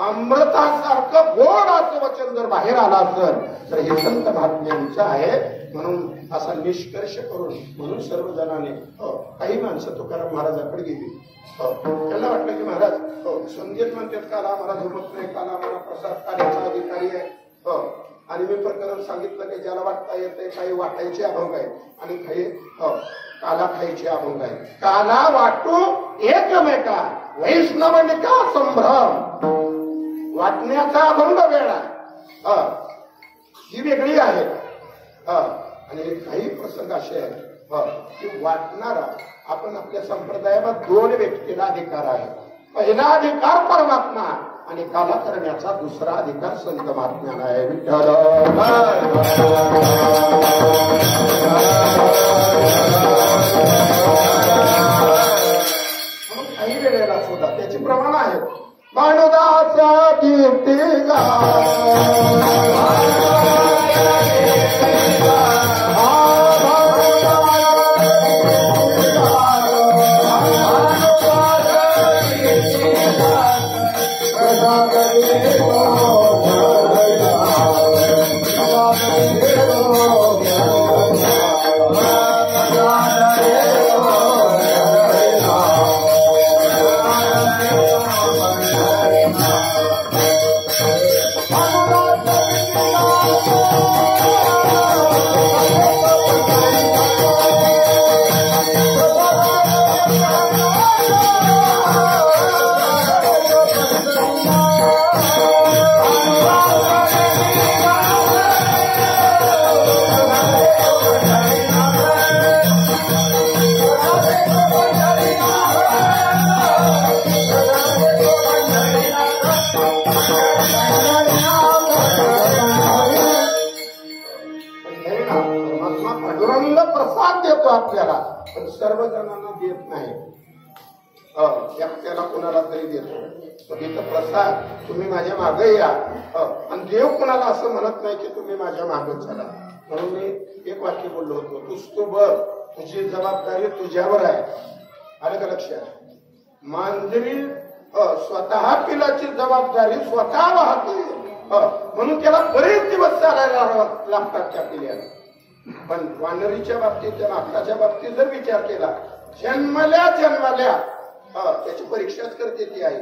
अमृतासारखं गोड असं वचन जर बाहेर आला असेल तर हे संत महात्म्यांचं आहे. म्हणून असा निष्कर्ष करून म्हणून सर्व जणांनी काही माणसं तुकाराम महाराजाकडे गेली. त्यांना वाटलं की महाराज संगीत म्हणतात, काल आम्हाला जमत नाही, काल आम्हाला प्रसाद कार्याचा अधिकारी आहे. आणि मी प्रकरण सांगितलं की ज्याला वाटता येते, काही वाटायचे अभंग आहे आणि काही काला खायचे अभंग आहे. काला वाटू एकमेका वैष्णवनिका संभ्रम, वाटण्याचा अभंग वेळा ही वेगळी आहे. आणि काही प्रसंग असे आहेत की वाटणारा आपण आपल्या संप्रदायात दोन व्यक्तीला अधिकार आहे. पहिला अधिकार परमात्मा आणि काला करण्याचा दुसरा अधिकार संत महात्म्याला आहे. विठ्ठल म्हणून काही वेळेला सुद्धा त्याची प्रमाण आहेत. मानदाचा कीर्ती आपल्याला, पण सर्व जणांना देत नाही. त्याला कोणाला तरी देतो. तिथं प्रसाद तुम्ही माझ्या मागे या, आणि देव कोणाला असं म्हणत नाही की तुम्ही माझ्या मागे चला. म्हणून मी एक वाक्य बोललो होतो, तूच तू बघ, तुझी जबाबदारी तुझ्यावर आहे. आलं का लक्षात? मांजरी स्वतः पिलाची जबाबदारी स्वतः वाहते, म्हणून त्याला बरेच दिवस चालायला लागतात त्या पिल्याला. पण वानरीच्या बाबतीत, त्या माकडाच्या बाबतीत जर विचार केला, जन्मल्या त्याची परीक्षाच करते ती आई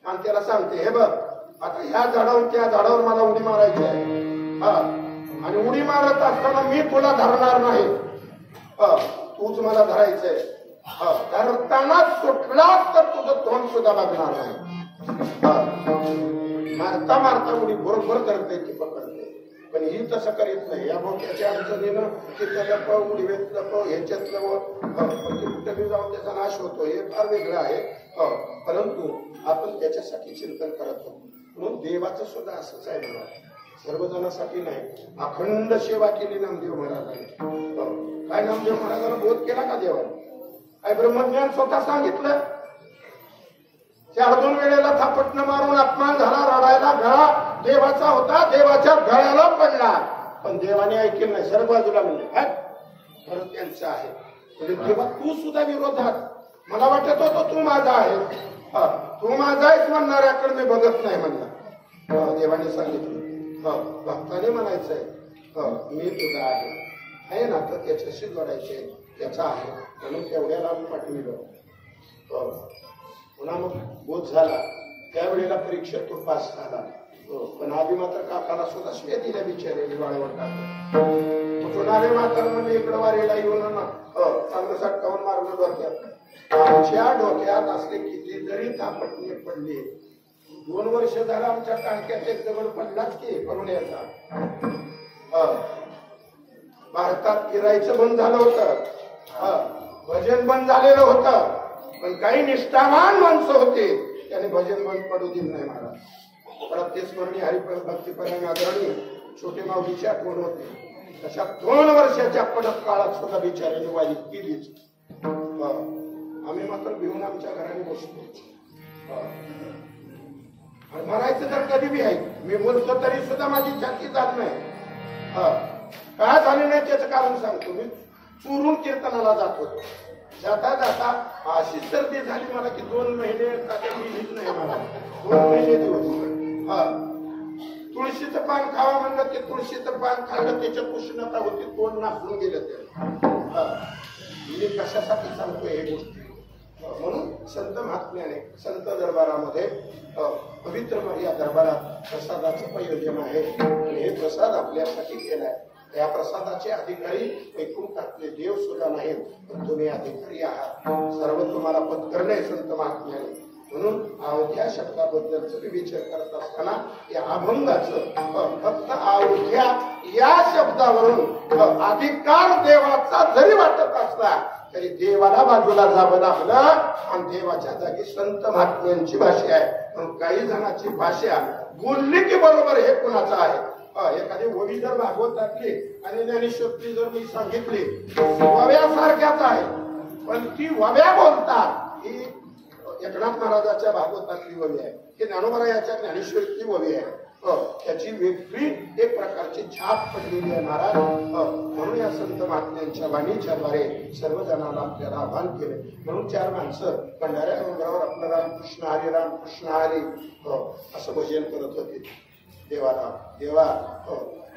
आणि त्याला सांगते, हे बघ आता ह्या झाडावर त्या झाडावर मला उडी मारायची आहे, आणि उडी मारत असताना मी तुला धरणार नाही, तूच मला धरायचंय. धरताना सुटलाच तर तुझं तोंड सुद्धा बघणार नाही. मारता मारता उडी बरोबर धरते ती पकडते. पण ही तसं करीत नाही. या भोक्याच्या अडचणीनं तिथं लपव, उडीवेत लपव, ह्याच्यात कुठे जाऊन त्याचा नाश होतो, हे फार वेगळं आहे. परंतु आपण त्याच्यासाठी चिंतन करत होतो. म्हणून देवाचं सुद्धा असंच आहे बघा, सर्वजणांसाठी नाही. अखंड सेवा केली नामदेव महाराजांनी. काय नामदेव महाराजांना बोध केला का देवाने? काय ब्रह्मज्ञान स्वतः सांगितलं? 4-2 वेळेला थापटणं मारून अपमान झाला, रडायला गळा देवाचा होता, देवाच्या गळ्याला पडला, पण देवाने ऐकलं नाही. सर्व बाजूला म्हणले खरं त्यांचं आहे. म्हणजे देवा तू सुद्धा विरोधात, मला वाटत होतं तू माझा आहे, तू माझा आहेस म्हणणाऱ्याकडे मी बघत नाही म्हणला. देवाने सांगितलं भक्ताने म्हणायचंय मी तुझा आहे ना, तर त्याच्याशी जोडायचे, त्याचा आहे. म्हणून तेवढ्या लांब पाठविलं. पुन्हा मग बोध झाला त्यावेळेला परीक्षेत तो पास झाला. पण आधी मात्र काकाला सुद्धा शिव्या दिल्या बिचारे वाळवंटात. कुठून मात्र म्हणजे इकडं वारीला येऊन चांगलं सटकावून मारलं डोक्यात. आमच्या डोक्यात असले किती जरी तापटणे पडले. 2 वर्ष झालं आमच्या टाळक्यात एक दगड पडलाच की करून यायचा. भारतात फिरायचं बंद झालं होतं, भजन बंद झालेलं होतं, पण काही निष्ठावान माणसं होते त्याने भजन बंद पडू दिलं नाही. महाराज प्रत्यस्मरणी हरिभक्तीपरायण आदरणीय छोटे माऊलीची आठवण होते. तशा 2 वर्षाच्या पडत काळात सुद्धा बिचाऱ्याने वारी केलीच. आम्ही मात्र भिवून आमच्या घराने बसतो. मरायचं तर कधी बी आहे. मी बोलतो तरी सुद्धा माझी छाती जात नाही. काय झाले नाही त्याचं कारण सांगतो. मी चुरून कीर्तनाला जात होतो. जाता जाता अशी सर्दी झाली मला की 2 महिने नाही मला. 2 महिने दिवस तुळशीचं पान खावा म्हणलं ते तुळशीचं पान खाल्लं, त्याच्यात उष्णता होती, तोंड नासून गेलं. ते मी कशासाठी सांगतोय हे गोष्टी. म्हणून संत महात्म्याने संत दरबारामध्ये पवित्र या दरबारात प्रसादाचं प्रयोजन आहे. आणि हे प्रसाद आपल्यासाठी केलाय. या प्रसादाचे अधिकारी वैकुंठातले देव सुद्धा नाहीत, पण तुम्ही अधिकारी आहात. सर्व तुम्हाला पत्करणे संत महात्म्याने. म्हणून अवघ्या शब्दाबद्दलच विचार करत असताना या अभंगाचं फक्त अवघ्या या शब्दावरून अधिकार देवाचा जरी वाटत असला तरी देवाला बाजूला जावं लागलं. आणि देवाच्या जागी संत महात्म्यांची भाषा आहे. पण काही जणांची भाषा बोलली की बरोबर हे कुणाचं आहे. एखादी ओवी जर भागवतातली आणि ज्ञानेश्वरी जर मी सांगितली वव्यासारख्याच आहे, पण ती वव्या बोलतात ही एकनाथ महाराजाच्या भागवतातली ववी आहे, की ज्ञानोबरायाच्या ज्ञानेश्वरीतली ववी आहे. त्याची वेगळी एक प्रकारची छाप पडलेली आहे महाराज. म्हणून या संत महात्म्यांच्या वाणीच्या द्वारे सर्वजणांना आपल्याला आव्हान केले. म्हणून 4 माणसं भंडाऱ्या डोंगरावर आपलं रामकृष्ण हरी असं भजन करत होते. देवाला देवा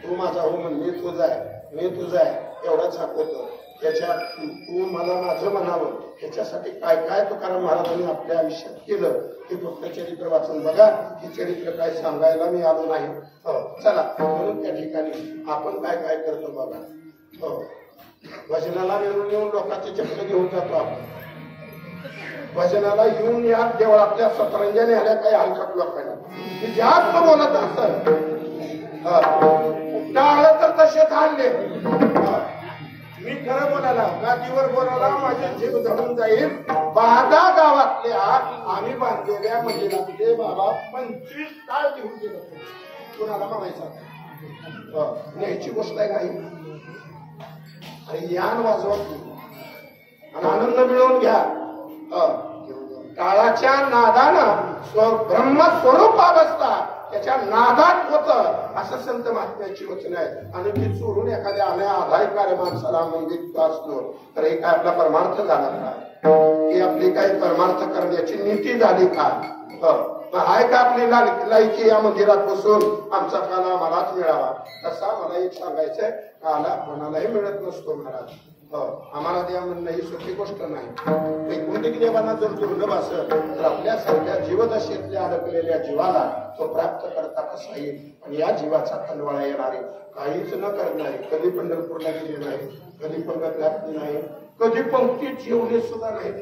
तू माझा हो म्हण, मी तुझा आहे, मी तुझा आहे एवढाच हाक होतं. त्याच्यात तू मला माझं म्हणावं ह्याच्यासाठी काय काय तुकाराम महाराजांनी आपल्या आयुष्यात केलं ते फक्त चरित्र वाचून बघा. हे चरित्र काय सांगायला मी आलो नाही. चला म्हणून त्या ठिकाणी आपण काय काय करतो बघा. भजनाला येऊन लोकांचे चक्र घेऊन जातो आपण. भजनाला येऊन या देवळातल्या सतरंजाने आल्या काही हलकट लोकांनी जास्त बोलत असत टाळलं तर तसेच आणले. मी खरं बोलायला गादीवर बोलायला माझे जीव धरून जाईल. 12 गावातल्या आम्ही बांधलेल्या मंदिरातले बाबा 25 ताळ घेऊन गेलो. कुणाला म्हणायचा न्यायची गोष्ट आहे काही. आणि यान वाजवत आणि आनंद मिळवून घ्या. काळाच्या नादानं ब्रह्मस्वरूप अवस्था त्याच्या नादात होत असं संत महात्म्याची वचन आहे. आणि ती चोरून एखाद्या अनाधायकारी माणसाला मंदिर असलो तर हे काय आपला परमार्थ झाला का? ही आपली काही परमार्थ करण्याची नीती झाली का? आहे का आपली लायकी या मंदिरात बसून आमचा काला मलाच मिळावा? तसा मला एक सांगायचंय, काला कोणालाही मिळत नसतो महाराज. आम्हाला द्या म्हणणं ही सोपी गोष्ट नाही. वैकुंठिक देवांना जर दुर्लभ असेल तर आपल्यासारख्या जीवदशेतल्या अडकलेल्या जीवाला तो प्राप्त करता कसा येईल? पण या जीवाचा कनवाळा येणारे काहीच न करणारे, कधी पंढरपूरला गेले नाही, कधी पंगत घातली नाही, कधी पंक्तीत जेवले सुद्धा नाही,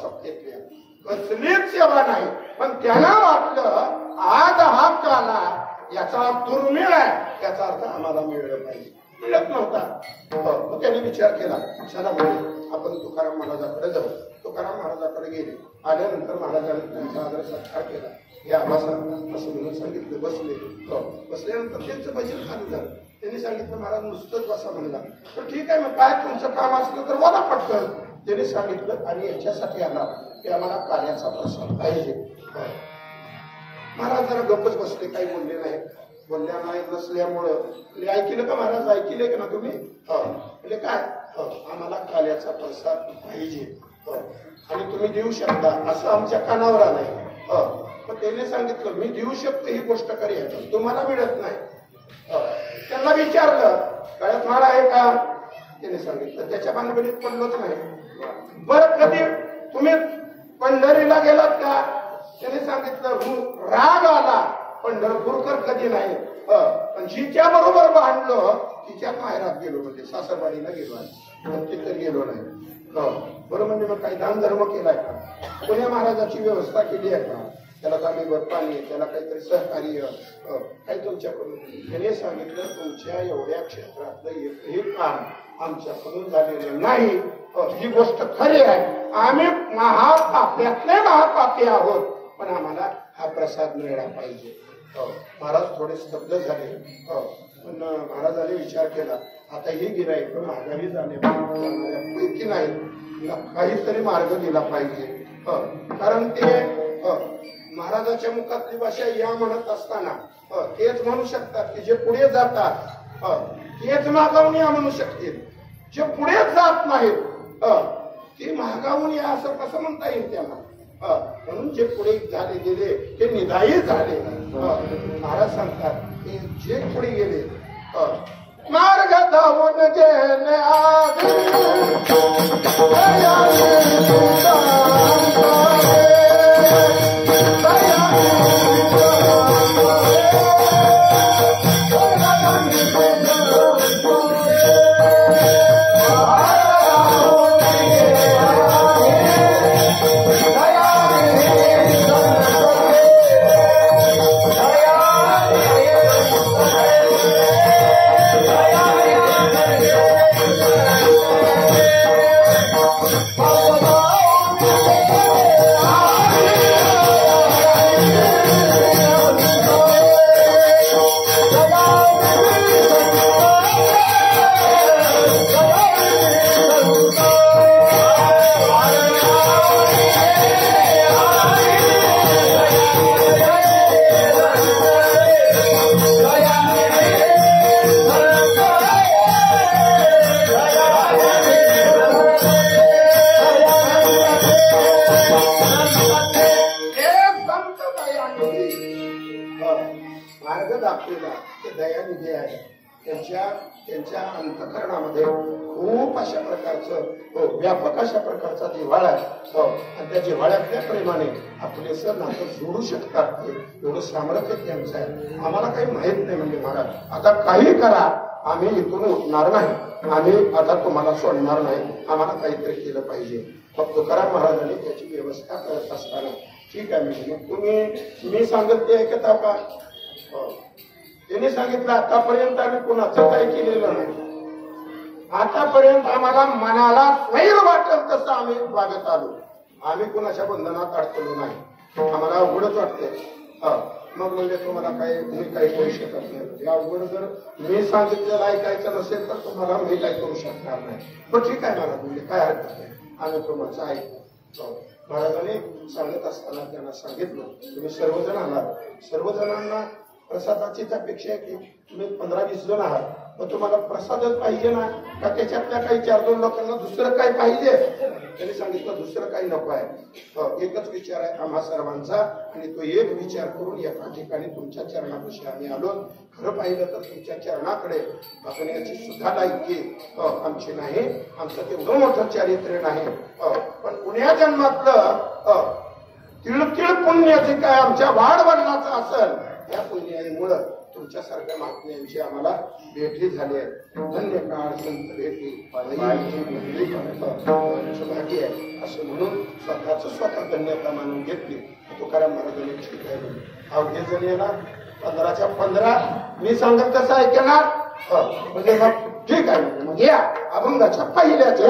सत्तेतल्या कसलीच सेवा नाही. पण त्यांना वाटलं आज हा काला याचा दुर्मिळ आहे, याचा अर्थ आम्हाला मिळलं पाहिजे. मिळत नव्हता. मग त्यांनी विचार केला चला म्हणजे आपण तुकाराम महाराजाकडे जाऊ. तुकाराम महाराजाकडे गेले. आल्यानंतर महाराजांनी त्यांचा आदर सत्कार केला. या बसा असं म्हणून सांगितलं. बसले. बसल्यानंतर त्यांचं भजन चालू झालं. त्यांनी सांगितलं महाराज नुसतंच बसा म्हणला. तर ठीक आहे मग काय तुमचं काम असलं तर बोला पटकन. त्यांनी सांगितलं आणि याच्यासाठी आला की आम्हाला कार्याचा प्रसाद पाहिजे. महाराज जरा गप्पच बसले, काही बोलले नाही. बोलल्या नाही नसल्यामुळं ऐकलं का महाराज? ऐकले का ना तुम्ही? म्हणजे काय आम्हाला काल्याचा प्रसाद पाहिजे आणि तुम्ही देऊ शकता असं आमच्या कानावर आलंय. पण त्यांनी सांगितलं मी देऊ शकतो ही गोष्ट करी, तुम्हाला मिळत नाही. त्यांना विचारलं गळ्यात माळ आहे का? त्याने सांगितलं त्याच्या भानगडीत पडलोच नाही. बरं कधी तुम्ही पंढरीला गेलात का? त्याने सांगितलं राग आला पंढरपूरकर कधी नाही, पण जिच्या बरोबर भांडलो तिच्या माहेरात गेलो, म्हणजे सासरवाडीला गेलो आहे, तिथे गेलो नाही. बरं, म्हणजे मग काही दान धर्म केलाय का, पुण्या महाराजाची व्यवस्था केली आहे का, त्याला तांबेवर पाणी, त्याला काहीतरी सहकार्य काही तुमच्याकडून. त्याने सांगितलं तुमच्या एवढ्या क्षेत्रातलं एकही काम आमच्याकडून झालेलं नाही. ही गोष्ट खरी आहे, आम्ही महापाप्यातले महापापी आहोत, पण आम्हाला हा प्रसाद मिळाला पाहिजे. महाराज थोडे स्तब्ध झाले, पण महाराजांनी विचार केला आता ही गिराईक माघारी जाण्यापैकी नाही, तिला काहीतरी मार्ग दिला पाहिजे. कारण ते महाराजाच्या मुखातली भाषा या म्हणत असताना तेच म्हणू शकतात की जे पुढे जातात तेच मागावून या म्हणू शकतील, जे पुढे जात नाहीत ते मागावून या असं कसं म्हणता येईल त्यांना. म्हणून जे पुढे झाले गेले ते निदायी झाले. महाराज सांगतात की जे पुढे गेले मार्ग धावून गेले त्यांच्या अंतःकरणामध्ये खूप अशा प्रकारचं व्यापक अशा प्रकारचा जिव्हाळा आहे. आणि त्या जिव्हाळ्यातल्या प्रेमाने आपले सर नातं जोडू शकतात ते एवढं सामर्थ्य त्यांचं आहे. आम्हाला काही माहित नाही म्हणजे महाराज आता काही करा, आम्ही इथून उठणार नाही, आम्ही आता तुम्हाला सोडणार नाही, आम्हाला काहीतरी केलं पाहिजे. फक्त तुकाराम महाराजांनी त्याची व्यवस्था करत असताना ठीक आहे म्हणजे मग तुम्ही मी सांगत ते ऐकता का. त्यांनी सांगितलं आतापर्यंत आम्ही कुणाचं काही केलेलं नाही, आतापर्यंत आम्हाला मनाला स्वैर वाटेल तसं आम्ही वागत आलो, आम्ही कुणाच्या बंधनात अडकलो नाही, आम्हाला अवघडच वाटते. मग म्हणजे तुम्हाला काही मी काही करू शकत नाही, अवघड जर मी सांगितलेलं ऐकायचं नसेल तर तुम्हाला मी काही करू शकणार नाही. पण ठीक आहे महाराज म्हणजे काय हरकत नाही, आम्ही तुमचं ऐकतो. महाराजांनी सांगत असताना त्यांना सांगितलं तुम्ही सर्वजण आलात, सर्वजणांना प्रसादाची अपेक्षा आहे की तुम्ही 15-20 जण आहात, मग तुम्हाला प्रसादच पाहिजे ना का त्याच्यातल्या काही 4-2 लोकांना दुसरं काही पाहिजे. त्यांनी सांगितलं दुसरं काही नको आहे, एकच विचार आहे आम्हा सर्वांचा, आणि तो एक विचार करून एका ठिकाणी तुमच्या चरणापाशी आम्ही आलो. खरं पाहिलं तर तुमच्या चरणाकडे बघण्याची सुद्धा लायकी आमची नाही, आमचं तेवढं मोठं चारित्र्य नाही, पण पुण्या जन्मातलं तिळतिळ पुण्य जे काय आमच्या वाढवडिलाचं असेल या पुण्यामुळं तुमच्यासारख्या महात्म्यांची आम्हाला भेटी झाली आहे. धन्य काळ संत भेटी भाग्य आहे असं म्हणून स्वतः धन्यता मानून घेतली. तुकाराम महाराजांनी ठीक आहे म्हणून अवघे जण येणार 15च्या 15 मी सांगत तसं ऐकणार म्हणजे मग ठीक आहे मग या अभंगाच्या पहिल्याच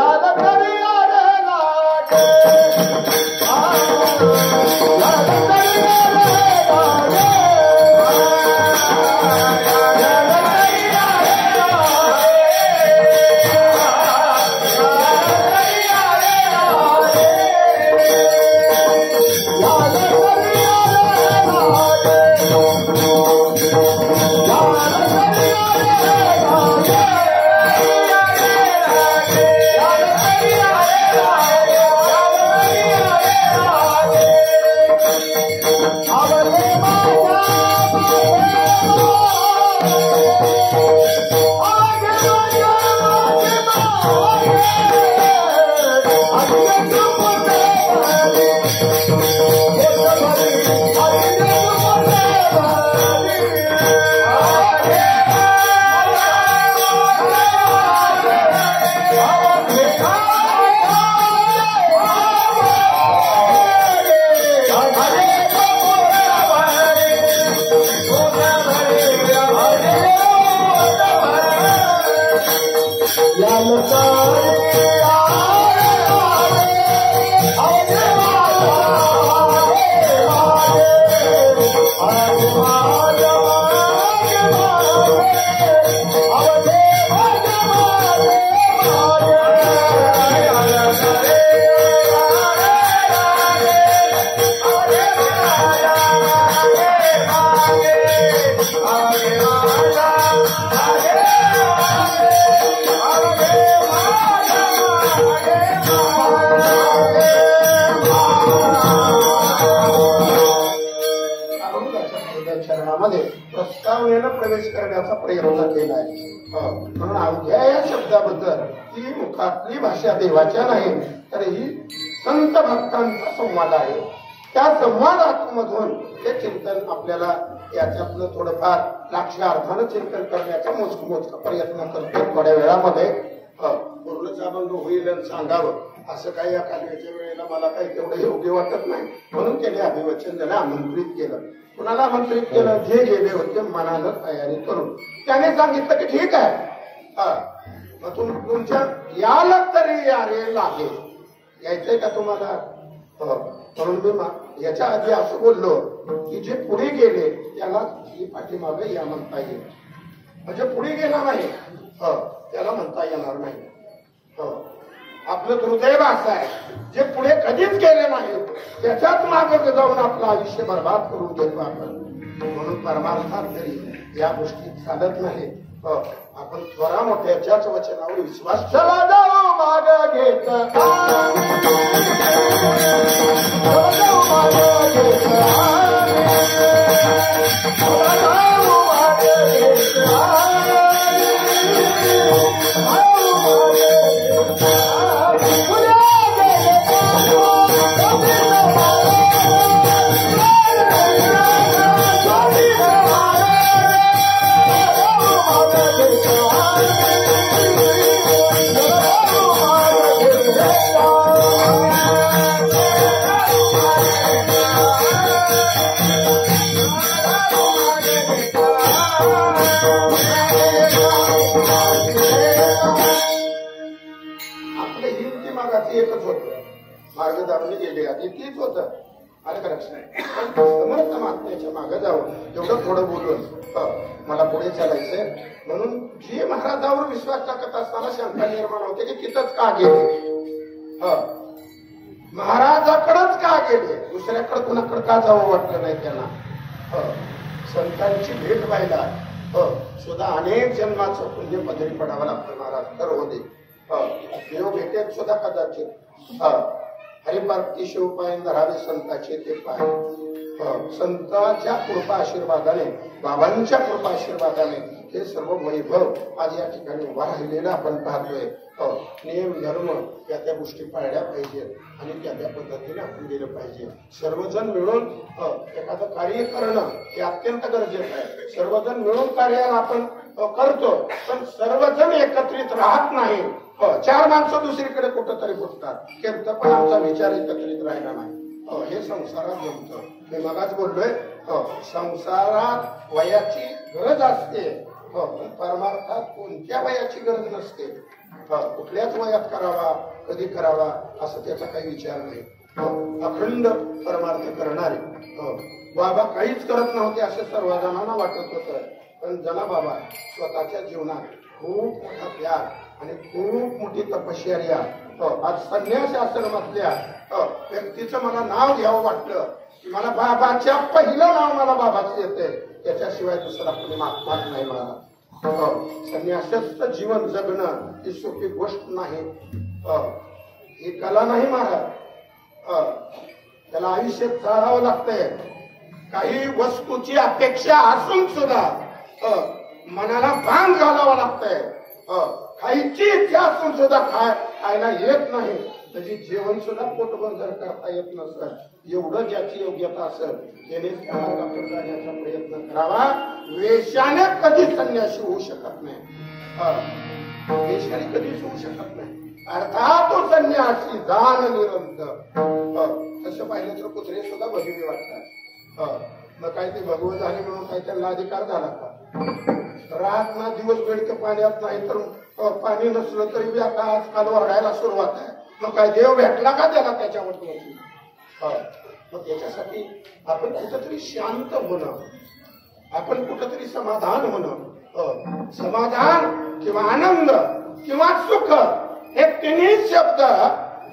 प्रस्तावनेनं प्रवेश करण्याचा प्रयत्न केलाय. म्हणून अवघ्या या शब्दाबद्दल ही मुखातली भाषा देवाच्या नाही, तर ही संत भक्तांचा संवाद आहे. त्या संवादातून हे चिंतन आपल्याला याच्यातलं थोडंफार लाक्षार्थानं चिंतन करण्याचा मोजका प्रयत्न करतो. थोड्या वेळामध्ये पूर्णचा बंद होईल आणि सांगावं असं काही या कालव्याच्या वेळेला मला काही तेवढं योग्य वाटत नाही. म्हणून त्याने अभिवचन त्याला आमंत्रित केलं. कुणाला आमंत्रित केलं? जे गेले होते मनानं तयारी करून. त्याने सांगितलं की ठीक आहे, मग तुमच्या याला तरी यारे लागेल, यायचंय का तुम्हाला? म्हणून मी याच्या आधी असं बोललो की जे पुढे गेले त्याला पाठीमागे या म्हणता येईल. म्हणजे पुढे गेला नाही त्याला म्हणता येणार नाही. आपलं दुर्दैव असं आहे, जे पुढे कधीच गेले नाही त्याच्याच मागे जाऊन आपलं आयुष्य बर्बाद करून घेतो आपण. म्हणून परमार्थात तरी या गोष्टी चालत नाही. आपण थोडा मोठ्याच्याच वचनावर विश्वास चला जाऊ माग घेत एकच होत. मार्ग दाबले गेले आधी तीच होत. आलं का लक्षात? समर्थ महात्म्याच्या मागे जाऊन एवढं थोडं बोलून मला पुढे चालायचंय. म्हणून जी महाराजावर विश्वास टाकत असताना शंका निर्माण होते की तिथंच का गेले, महाराजाकडंच का गेले, दुसऱ्याकडे कुणाकडे का जावं वाटलं नाही त्यांना. संतांची भेट व्हायला सुद्धा अनेक जन्माचं पुण्य पदरी पडावं लागतं महाराज तर होते. देव भेटेत सुद्धा कदाचित हरिपार्वती शिवपाय धरावे संताचे ते पाय. संतांच्या कृपा आशीर्वादाने, बाबांच्या कृपा आशीर्वादाने हे सर्व वैभव आज या ठिकाणी उभा राहिलेला आपण पाहतोय. नियम धर्म या त्या गोष्टी पाळल्या पाहिजेत आणि त्या त्या पद्धतीने आपण गेलं पाहिजे. सर्वजण मिळून एखादं कार्य करणं हे अत्यंत गरजेचं आहे. सर्वजण मिळून कार्याला आपण करतो, पण सर्वजण एकत्रित राहत नाही. चार माणसं दुसरीकडे कुठं तरी फुटतात, केलं पण आमचा विचार एकत्रित राहिला नाही. हे संसारात जमतं. मी मगाच बोललोय, संसारात वयाची गरज असते, परमार्थात कोणत्या वयाची गरज नसते. कुठल्याच वयात करावा, कधी करावा असं त्याचा काही विचार नाही. अखंड परमार्थ करणारे बाबा काहीच करत नव्हते असं सर्वजणांना वाटत होतं. पण जना बाबा स्वतःच्या जीवनात खूप मोठा त्याग आणि खूप मोठी तपश्चर्या. आज संन्यास आश्रमातल्या व्यक्तीचं मला नाव घ्यावं वाटलं की मला बाबाच्या पहिलं नाव मला बाबाचं येते, त्याच्याशिवाय दुसरा कोणी मागणार नाही. मला संन्यासच जीवन जगणं ही सोपी गोष्ट नाही, ही कला नाही महाराज. त्याला आयुष्यात चालावं लागतंय. काही वस्तूची अपेक्षा असून सुद्धा मनाला बांध घालावं लागतंय. खायची इच्छा असून सुद्धा खायला येत नाही, त्याची जेवण सुद्धा पोटभर जर करता येत नसेल, एवढं ज्याची योग्यता असेल त्यानेच जाण्याचा प्रयत्न करावा. वेशाने कधी संन्यासी होऊ शकत नाही, वेशाने कधीच होऊ शकत नाही. अर्थात तो संन्यासी दान निरंतर. तसं पाहिलं तर कुत्रे सुद्धा भगवे वाटतात. मग काय ते भगवत झाले म्हणून काय त्यांना अधिकार झाला का? रात ना दिवस बेडकं पाण्यात नाही तर पाणी नसलं तरी बी आता आजकाल ओरडायला सुरुवात आहे. मग काय देव भेटला का त्याला त्याच्यावर? मग त्याच्यासाठी आपण कुठंतरी शांत होणं, आपण कुठंतरी समाधान होणं. समाधान किंवा आनंद किंवा सुख हे तिन्ही शब्द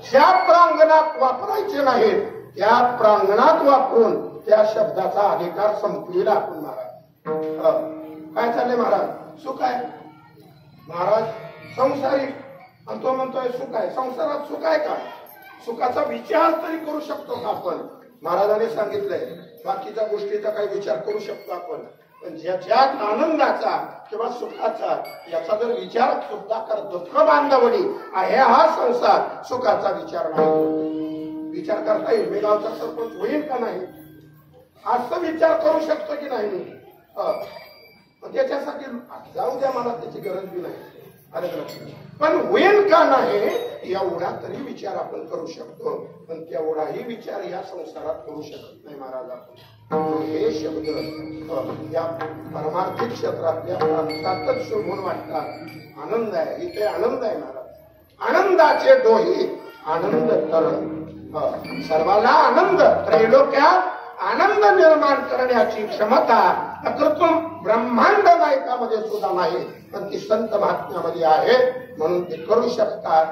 ज्या प्रांगणात वापरायचे नाहीत त्या प्रांगणात वापरून त्या शब्दाचा अधिकार संपलेला आपण महाराज. काय चाललंय महाराज? सुख आहे महाराज संसारिक, आणि तो म्हणतोय सुख आहे. संसारात सुख आहे का? सुखाचा विचार तरी करू शकतो का आपण? महाराजांनी सांगितलंय बाकीच्या गोष्टीचा काही विचार करू शकतो आपण, पण ज्याच्यात आनंदाचा किंवा सुखाचा याचा जर विचार सुद्धा कर दुःख बांधवडी आहे हा संसार, सुखाचा विचार नाही. विचार करता येईल मी गावचा सरपंच होईल का नाही असं विचार करू शकतो की नाही मी? त्याच्यासाठी जाऊ द्या, मला त्याची गरज बी नाही, पण होईल का नाही एवढा तरी विचार आपण करू शकतो. पण तेवढाही विचार या संसारात करू शकत नाही महाराज आपण. हे शब्द या परमार्थिक क्षेत्रातल्या प्रांतातच शोभून वाटतात. आनंद आहे, इथे आनंद आहे महाराज. आनंदाचे डोही आनंद तरण, सर्वाला आनंद, त्रैलोक्यात आनंद निर्माण करण्याची क्षमता अकृत्रिम ब्रह्मांड नायकामध्ये सुद्धा नाही, पण ती संत महात्म्यामध्ये आहे म्हणून ते करू शकतात.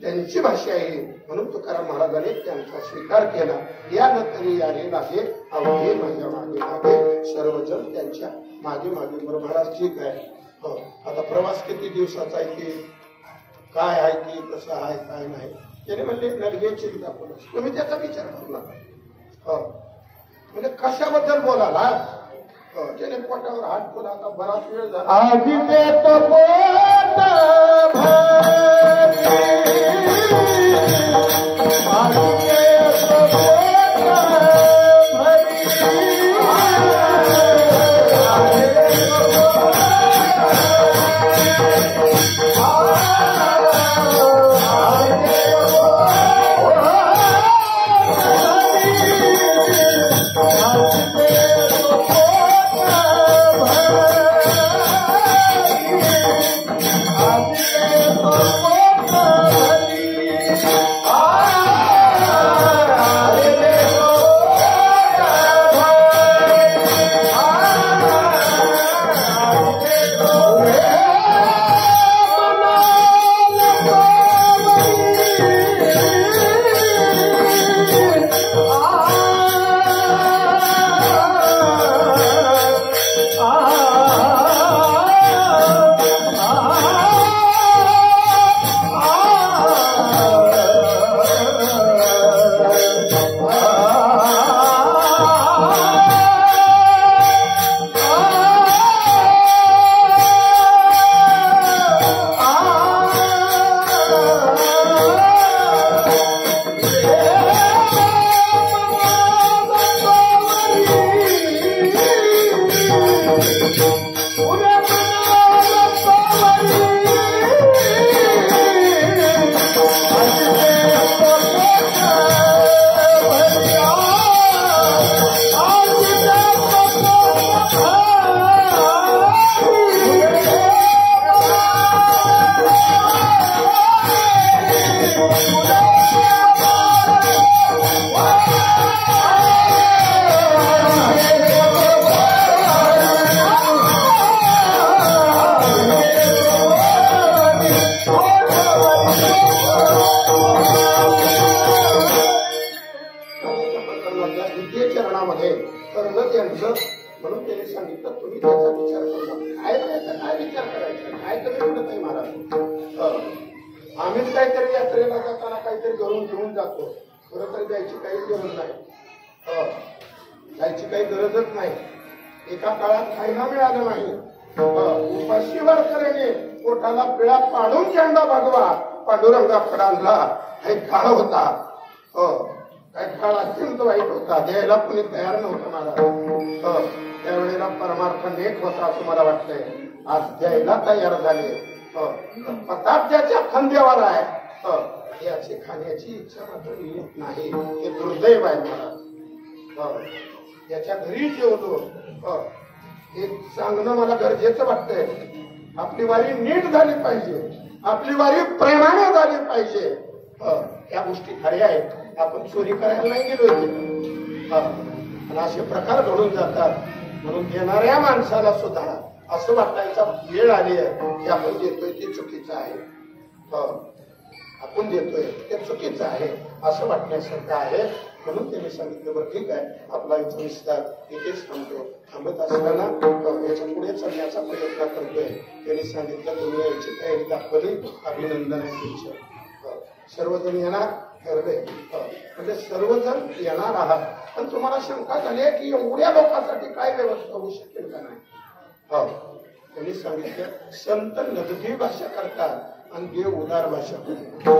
त्यांची भाषा आहे म्हणून तुकाराम महाराजांनी त्यांचा स्वीकार केला. या नतरी याने लागे अवघे माझ्या मागे मागे, सर्वजण त्यांच्या मागे मागे. बरं महाराज ठीक आहे, आता प्रवास किती दिवसाचा आहे की काय आहे की कसं आहे काय नाही, त्याने म्हणले नडगे चिंता करू, तुम्ही त्याचा विचार करू नका. म्हणजे कशाबद्दल बोलाला? त्याने पोटावर हात ठेवला. आता बराच वेळ झाला. आधी देतो पोट तयार झाले. प्रताप ज्याच्या खांद्यावर आहे याची खाण्याची इच्छा मात्र येत नाही. हे दुर्दैव आहे महाराज. याच्या घरी जेवलो हे सांगणं मला गरजेचं वाटतंय. आपली वारी नीट झाली पाहिजे, आपली वारी प्रेमाने झाली पाहिजे. या गोष्टी खऱ्या आहेत. आपण चोरी करायला नाही गेलो इथे. आणि असे प्रकार घडून जातात. म्हणून देणाऱ्या माणसाला सुद्धा असं वाटायचा वेळ आली आहे की आपण देतोय ते चुकीचं आहे, आपण देतोय ते चुकीचं आहे असं वाटण्यासारखं आहे. म्हणून त्यांनी सांगितलं बरं ठीक आहे, आपला इथं विस्तार इथेच थांबतो. थांबत असताना याच्या पुढे चढण्याचा प्रयत्न करतोय. त्यांनी सांगितलं तुम्ही याची तयारी दाखवली, अभिनंदन आहे तुमचं. सर्वजण येणार ठरले, म्हणजे सर्वजण येणार आहात. पण तुम्हाला शंका झाली आहे की एवढ्या लोकांसाठी काय व्यवस्था होऊ शकेल का नाही. त्यांनी सांगितलं संत नगदी भाषा करतात आणि देव उदार भाषा करतो.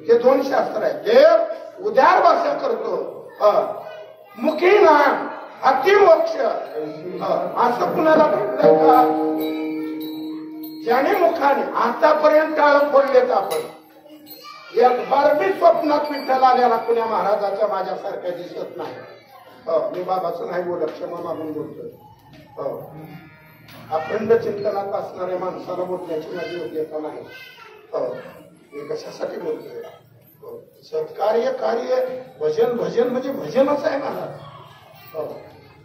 हे दोन शास्त्र आहे. देव उदार भाषा करतो, मुखी नाम अतिमोक्ष. असं कुणाला भेटलंय का ज्याने मुखाने आतापर्यंत टाळ फोडलेत. आपण एक बारबी स्वप्नात विठ्ठल आलेला कुण्या महाराजाच्या माझ्यासारख्या दिसत नाही. मी बाबाचं नाही बोलत, क्षमा मागून बोलतोय. अखंड चिंतनात असणाऱ्या माणसाला बोलण्याची माझी योग्यता नाही. मी कशासाठी बोलतोय. सत्कार्य कार्य भजन, भजन म्हणजे भजनच आहे मला.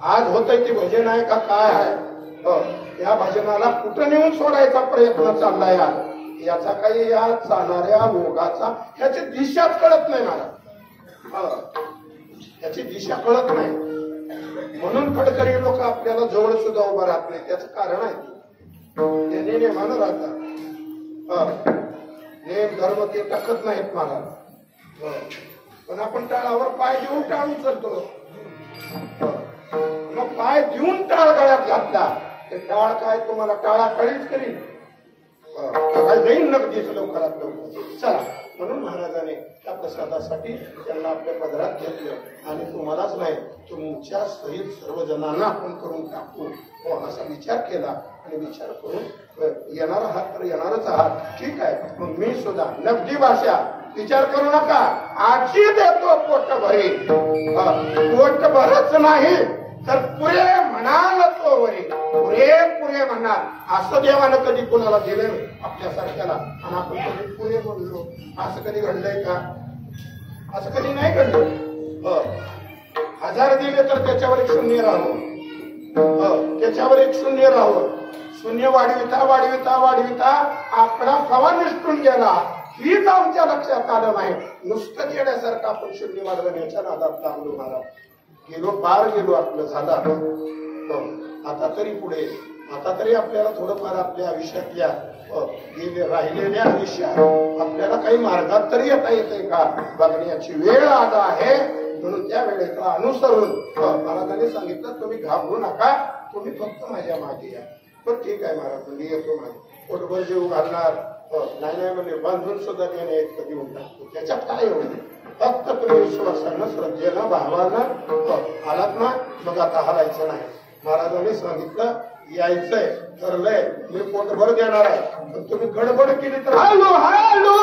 आज होतंय ते भजन आहे का काय आहे. या भजनाला कुठं नेऊन सोडायचा प्रयत्न चाललाय याचा काही या जाणाऱ्या ओघाचा ह्याची दिशाच कळत नाही मला. याची दिशा कळत नाही. म्हणून फडकरी लोक आपल्याला जवळ सुद्धा उभं राहत नाही. त्याचं कारण आहे त्यांनी नेमानं राहतात. नेम धर्म ते टाकत नाहीत मला. पण आपण टाळावर पाय देऊन टाळून चालतो. मग पाय देऊन टाळ गळ्यात घातला ते टाळ काय तुम्हाला टाळाटाळीच करीन, काय जाईन नगदीच लवकरात लवकर. चला, म्हणून महाराजाने त्या प्रसादासाठी त्यांना आपल्या पदरात घेतलं आणि तुम्हालाच नाही तुमच्या सहित सर्वजणांना आपण करून टाकू असा विचार केला. आणि विचार करून येणार आहात तर येणारच आहात, ठीक आहे. मग मी सुद्धा नगदी भाषा विचार करू नका, आजी देतो पोट भरे. पोट भरच नाही तर पुरे म्हणाल तो वरे, पुरे म्हणणार. असं देवानं कधी कोणाला दिलं आपल्यासारख्याला आणि आपण कधी पुरे म्हणलो. असं कधी घडलंय का. असं कधी नाही घडलं. 1000 दिले तर त्याच्यावर एक शून्य राहावं, त्याच्यावर एक शून्य राहावं. शून्य वाढविता वाढविता वाढविता आकडा कवा निसटून गेला हीच आमच्या लक्षात आलं नाही. नुसतं येण्यासारखं आपण शून्य वाढवण्याच्या नादात लागलो. महाराज गेलो, पार गेलो, आपलं झालं. आता तरी पुढे, आता तरी आपल्याला थोडंफार आपल्या आयुष्यातल्या गेले राहिलेल्या आयुष्यात आपल्याला काही मार्गात तरी येता येते का बघण्याची वेळ आज आहे. म्हणून त्या वेळेचा अनुसरून महाराजांनी सांगितलं तुम्ही घाबरू नका, तुम्ही फक्त माझ्या मागे या. पण ठीक आहे महाराज, म्हणजे येतो माझे पोटभर जेव घालणार नाही म्हणजे बांधून सुद्धा देणे कधी होऊन टाकतो. त्याच्यात काय एवढं, फक्त तुम्ही विश्वासानं श्रद्धेनं भावानं आलात ना, मग आता हलायचं नाही. महाराजांनी सांगितलं यायचंय ठरलंय, मी पोटभर देणार आहे. पण तुम्ही गडबड केली तर हॅलो हॅलो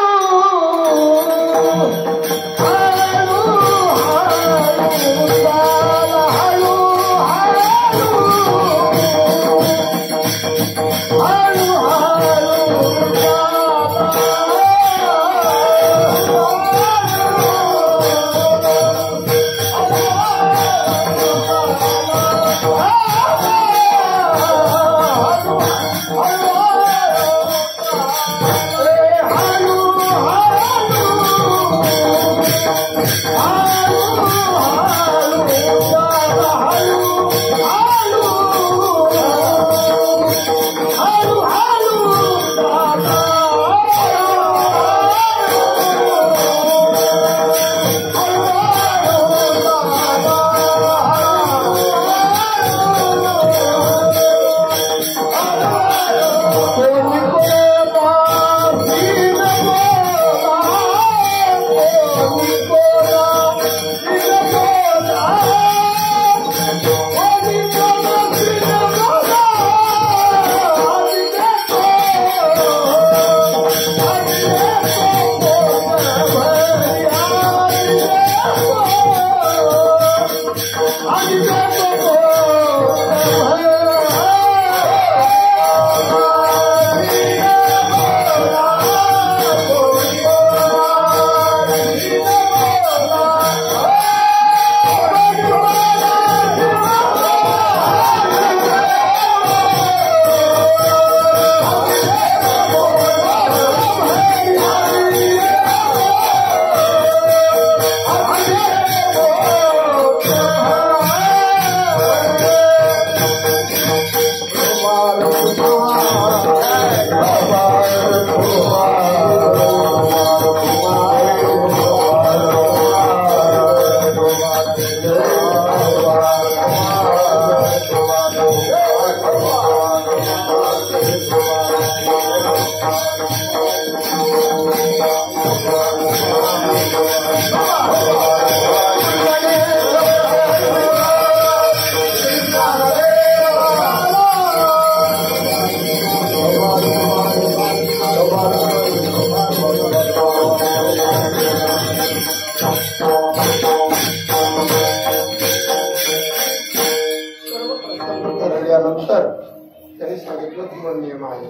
आहे.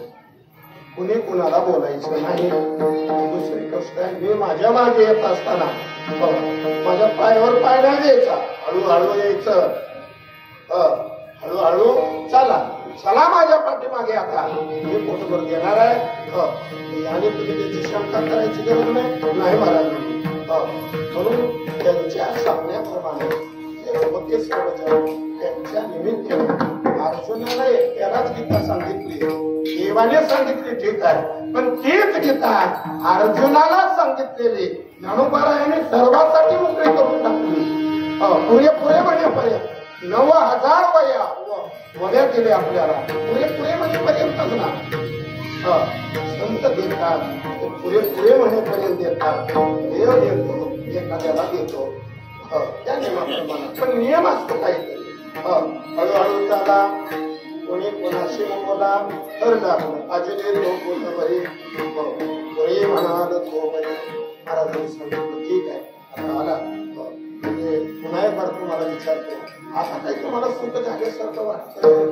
कुणी कुणाला बोलायचं नाही. दुसरी गोष्ट आहे, मी माझ्या मागे येत असताना माझ्या पायावर पाय नाही द्यायचा, हळूहळू यायचं. हळूहळू चला माझ्या पाठीमागे. आता मी पोटभर देणार आहे आणि तुम्ही त्याची शंका करायची गरज नाही महाराज. म्हणून त्यांच्या सांगण्याप्रमाणे त्यांच्या निमित्ताने अर्जुनाला एकट्यालाच गीता सांगितली. देवाने सांगितली ठीक आहे, पण तीच गीता अर्जुनाला सांगितलेली ज्ञानोबारायांनी सर्वांसाठी मोकळी करून टाकली. पुरेपुरे म्हणेपर्यंत 9000 वड्या केल्या आपल्याला. पुरेपुरे म्हणेपर्यंतच ना संत देतात, पुरेपुरे म्हणेपर्यंत देतात. देव देतो, एखाद्याला देतो त्या नियमाप्रमाणे. पण नियम असतो काहीतरी. हळूहळू चाला, कोणी कोणाशी बोला तर लागलं अजून लोक बोलणं बरी बरी म्हणाल तो बरी. महाराजांनी सांगितलं ठीक आहे. आता आला म्हणजे पुन्हा एक बार तुम्हाला विचारतो, आता काही तुम्हाला सुख झाल्यासारखं वाटतं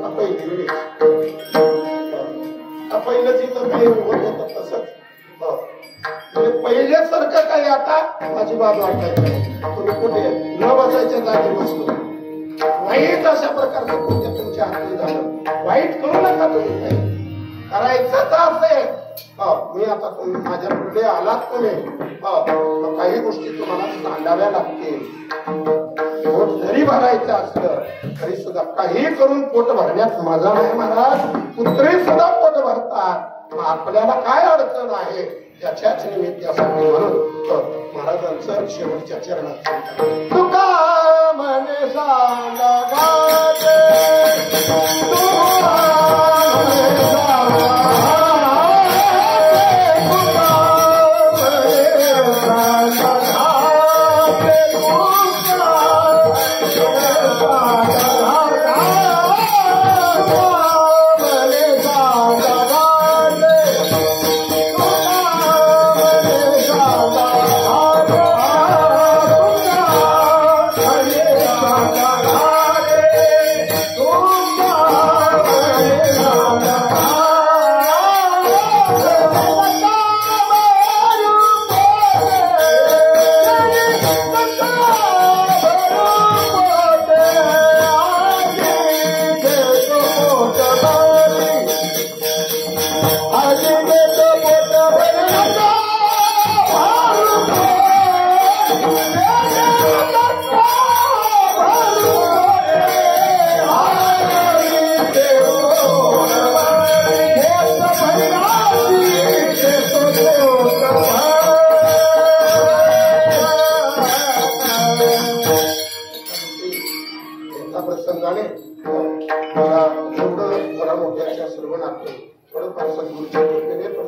का पहिलं जिथं काही होत होतं तसंच म्हणजे पहिल्यासारखं काही आता माझी बाब वाटायचं. तुम्ही कुठे न बसायच्या जागी बसलो वाईट अशा प्रकारचं कृत्य तुमच्या हाती झालं. वाईट करू नका तुम्ही. काही करायचं तर असेल मी आता तुम्ही माझ्या पुढे आलात तुम्ही काही गोष्टी तुम्हाला सांगाव्या लागतील. पोट जरी भरायचं असलं तरी सुद्धा काही करून पोट भरण्यात मजा नाही महाराज. कुत्री सुद्धा पोट भरतात. आपल्याला काय अडचण आहे त्याच्याच निमित्तासाठी. म्हणून महाराजांचं शेवटच्या चरणात तुका म्हणे सांगा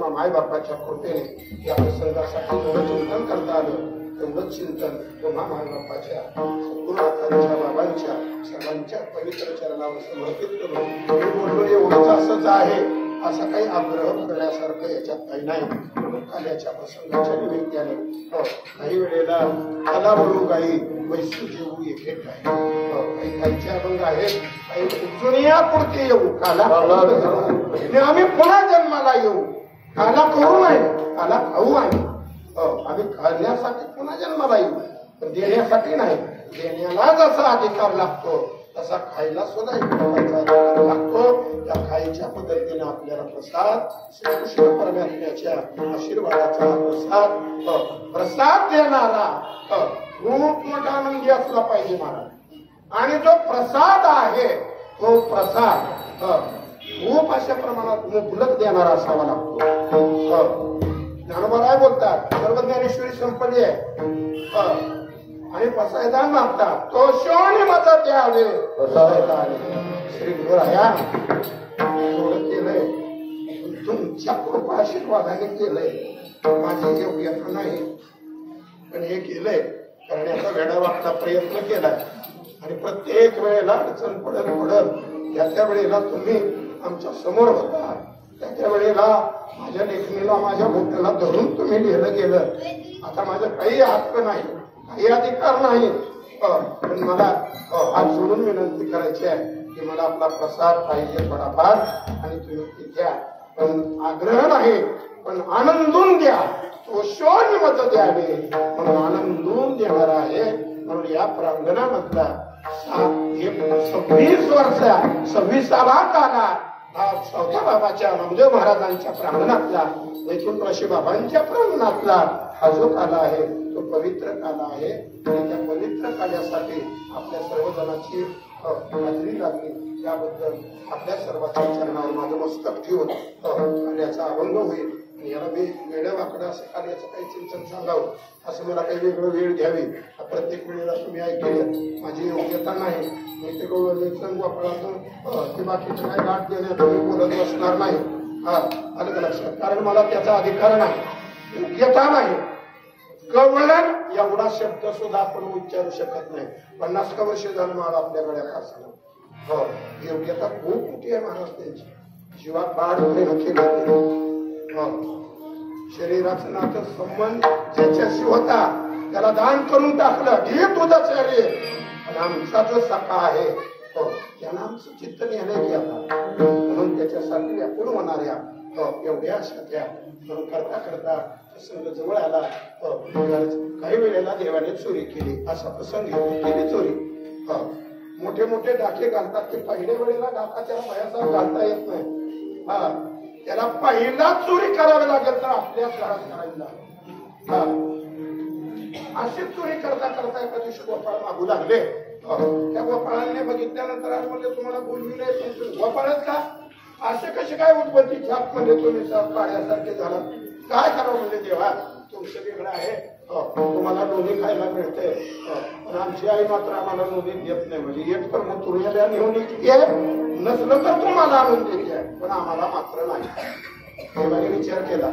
माय बापाच्या कृपेने या प्रसंगासाठी थोडं चिंतन करता आलं. तेवढंच चिंतन पुन्हा माय बापाच्या सद्गुरुनाथांच्या बाबांच्या सर्वांच्या पवित्र चरणावर समर्पित करून मी बोललो एवढंच असंच आहे. असा काही आग्रह करण्यासारखं याच्यात काही नाही. काल्याच्या प्रसंगाच्या निमित्ताने काही वेळेला आला म्हणून काही वैसू जेवू एके काय काही काहीच्या अभंग आहेत. काही जुनिया पुरती येऊ काला आम्ही पुन्हा जन्माला येऊ. काला करू आहे, काला खाऊ आहे. आम्ही खाण्यासाठी पुन्हा जन्माला येऊ, पण देण्यासाठी नाही. देण्याला जसा अधिकार लागतो तसा खायला सुद्धा अधिकार लागतो. त्या खायच्या पद्धतीने आपल्याला प्रसाद श्रीकृष्ण परमात्म्याच्या आशीर्वादाचा प्रसाद देणारा खूप मोठा आनंदी असला पाहिजे महाराज. आणि जो प्रसाद आहे तो प्रसाद खूप अशा प्रमाणात मुबलक देणारा असावा लागतो. ज्ञानोबा काय बोलतात, सर्व ज्ञानेश्वरी संपली आहे आणि पसायदान मागतात. तो शोणी मत द्यावे पसायदान. श्री गुरुराया थोडं केलंय, तुमच्या कृपा आशीर्वादाने केलंय. माझी योग्यता नाही, पण हे केलंय करण्याचा वेडावाकडा प्रयत्न केलाय. आणि प्रत्येक वेळेला अडचण पडल त्या वेळेला तुम्ही आमच्या समोर होता. त्या वेळेला माझ्या लेखणीला माझ्या बोटाला धरून तुम्ही लिहिलं गेलं. आता माझं काही हक्क नाही, काही अधिकार नाही, पण मला हात सोडून विनंती करायची आहे की मला आपला प्रसाद पाहिजे थोडाफार आणि तुम्ही ते द्या. पण आग्रह नाही, पण आनंदून द्या, शोषण मत द्यावे म्हणून आनंदून देणार आहे. म्हणून या प्रांगणामधला 26 वर्ष 26वा काला चौथ्या बाबाच्या नामदेव महाराजांच्या प्रांगणातला, वैकुंठवासी बाबांच्या प्रांगणातला हा जो काला आहे तो पवित्र काला आहे. आणि त्या पवित्र काल्यासाठी आपल्या सर्वजणांची हाजरी लागली. याबद्दल आपल्या सर्वांच्या चरणावर माझं मस्तक ठेवून कार्याचा अभंग होईल. याला मी वेळ वाकडं असं कार्याचं काही चिंतन सांगावं असं मला काही वेगळं वेळ घ्यावी. प्रत्येक वेळेला तुम्ही ऐकले माझी योग्यता नाही. मी ते गोपाळातून ते बाकीचं काही गाठ देण्यात मी बोलत बसणार नाही. आलं का लक्षात? कारण मला त्याचा अधिकार नाही, योग्यता नाही. कवळण एवढा शब्द सुद्धा आपण उच्चारू शकत नाही. 50 वर्ष झालं मला आपल्याकडे असं योग्यता खूप मोठी आहे महाराज त्यांची. जीवा पाड केली. शरीराचं नातं संबंध ज्याच्याशी होता त्याला दान करून टाकलं. हे तुझं शरीर आणि आमचा जो सखा आहे त्यानं आमचं चित्त नेहमी केला. म्हणून त्याच्यासाठी व्याकुळ होणाऱ्या एवढ्या सख्या म्हणून करता करता प्रसंग जवळ आला. काही वेळेला देवाने चोरी केली असा प्रसंग केली चोरी. मोठे मोठे डाके घालतात ते पहिल्या वेळेला डाका त्याला पायाचा घालता येत नाही. त्याला पहिला चोरी करावी लागेल तर आपल्याच घरात करावी लागेल. अशी चोरी करता करता एका दिवशी गोपाळ मागू लागले. त्या गोपाळाने बघितल्यानंतर आज म्हणजे तुम्हाला बोलविले गोपाळच का असे कसे काय उत्पत्ती छाप म्हणजे तुम्ही पाड्यासारखे झाला काय करावं म्हणजे देवा तुमचं वेगळं आहे. तुम्हाला लोणी खायला मिळते पण आमची आई मात्र आम्हाला लोणी देत नाही. म्हणजे एक तर मग तुर्याला नेऊन नसलं तर तुम्हाला आणून देते पण आम्हाला मात्र नाही. देवाने विचार केला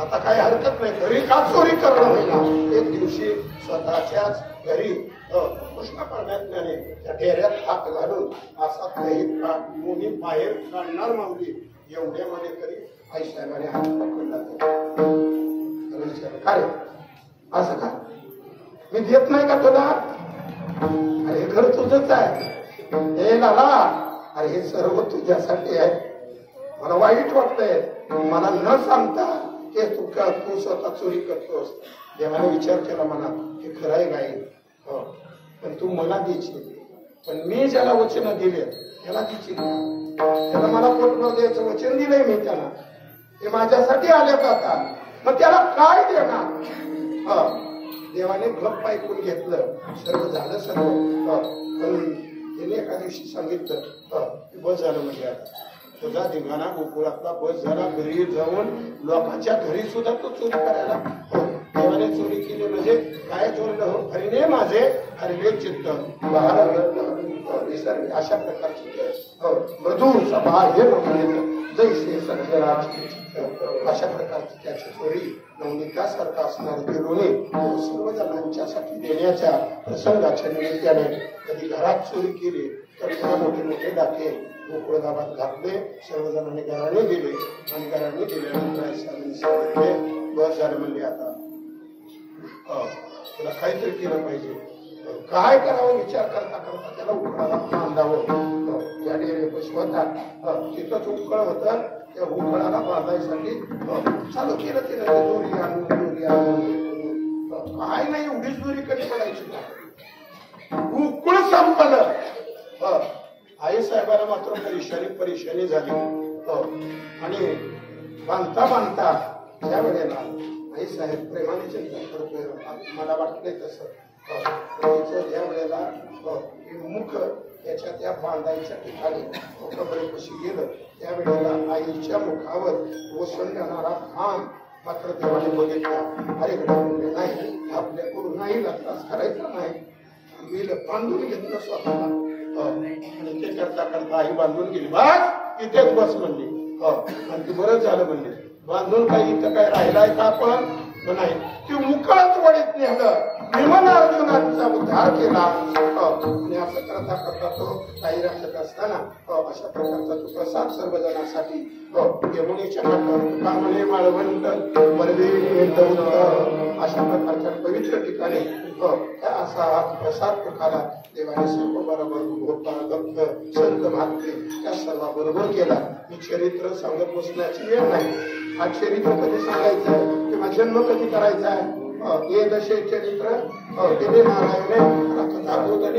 आता काही हरकत नाही. घरी का चोरी करणं होईना. एक दिवशी स्वतःच्याच घरी कृष्ण परमात्म्याने त्या डेऱ्यात हात घालून असा लोणी बाहेर काढणार मावली एवढ्यामध्ये तरी आई साहेबांनी हात पकडला. काय असं का मी देत नाही का तुला. अरे हे घर तुझंच आहे. हे लाला अरे हे सर्व तुझ्यासाठी आहे. मला वाईट वाटतंय मला न सांगता हे तू स्वतः चोरी करतोस. देवाने विचार केला म्हणा हे खरं आहे गाई पण तू मला द्यायची पण मी ज्याला वचन दिले त्याला द्यायची त्याला मला पोटभर द्यायचं वचन दिलंय मी त्याला. ते माझ्यासाठी आले का मग त्याला काय देणार. देवाने गप्प ऐकून घेतलं सर्व झालं सर्व. पण त्याने एका दिवशी सांगितलं बस झालं म्हणजे आता तुझा धिंगाणा गोकुळातला बस झाला. घरी जाऊन लोकांच्या घरी सुद्धा तो चोरी करायला देवाने चोरी केली म्हणजे काय चोरलं हो हरिणे माझे हरिले चित्त विसरले अशा प्रकारची मृदू सभा हे जैसे सज्जनाची अशा प्रकारची त्याची चोरी नवनीतासारखा असणार ते लोणी सर्व जणांच्यासाठी देण्याच्या प्रसंगाच्या निमित्ताने कधी घरात चोरी केली तर पुन्हा मोठे मोठे डाके गोकुळ गावात घातले. सर्वजणांनी घराने दिले आणि घराने दिल्यानंतर बस झालं म्हणजे आता तुला काहीतरी केलं पाहिजे. काय करावं विचार करता करता त्याला उकळाला बांधावं. त्या डेरेपाशी होता तिथंच उकळ होतं. त्या उकळाला बांधायसाठी चालू केलं तिला दोरी आणून दोरी आणून काय नाही एवढीच दोरी कधी पडायची उकळ संपलं. आई साहेबांना मात्र परेशानी झाली आणि बांधता बांधता त्या वेळेला आई साहेब प्रेमाने चिंतन करतोय मला वाटतंय तसं ज्या वेळेला मुख त्याच्या त्या बांधायच्या ठिकाणी कबरेपाशी गेलं त्यावेळेला आईच्या मुखावर ओसंड येणारा घाम मात्र देवाने बघितला. अरे नाही आपल्याकडून नाही लागताच करायचा नाही. मी बांधून घेतलं स्वतःला आणि ते करता करता आई बांधून गेली. बस इथेच बस म्हणली आणि ती बरंच झालं म्हणली. बांधून काही इथं काय राहिलाय का आपण नाही. ती उकळत वडीत नेलं भीमन अर्जुनाचा उद्धार केला आणि असं करता करता तो काही राखत असताना अशा प्रकारचा तो प्रसाद सर्वजणांसाठी यमुनेच्या काठावर माळवंत अशा प्रकारच्या पवित्र ठिकाणी असा प्रसाद प्रकारा देवाने सर्व बरोबर गोपाळ भक्त संत महात्मे त्या सर्वाबरोबर केला. मी चरित्र सांगत बसण्याची वेळ नाही. हा चरित्र कधी सांगायचं किंवा जन्म कधी करायचा आहे हे दशे चरित्र गेले नारायणे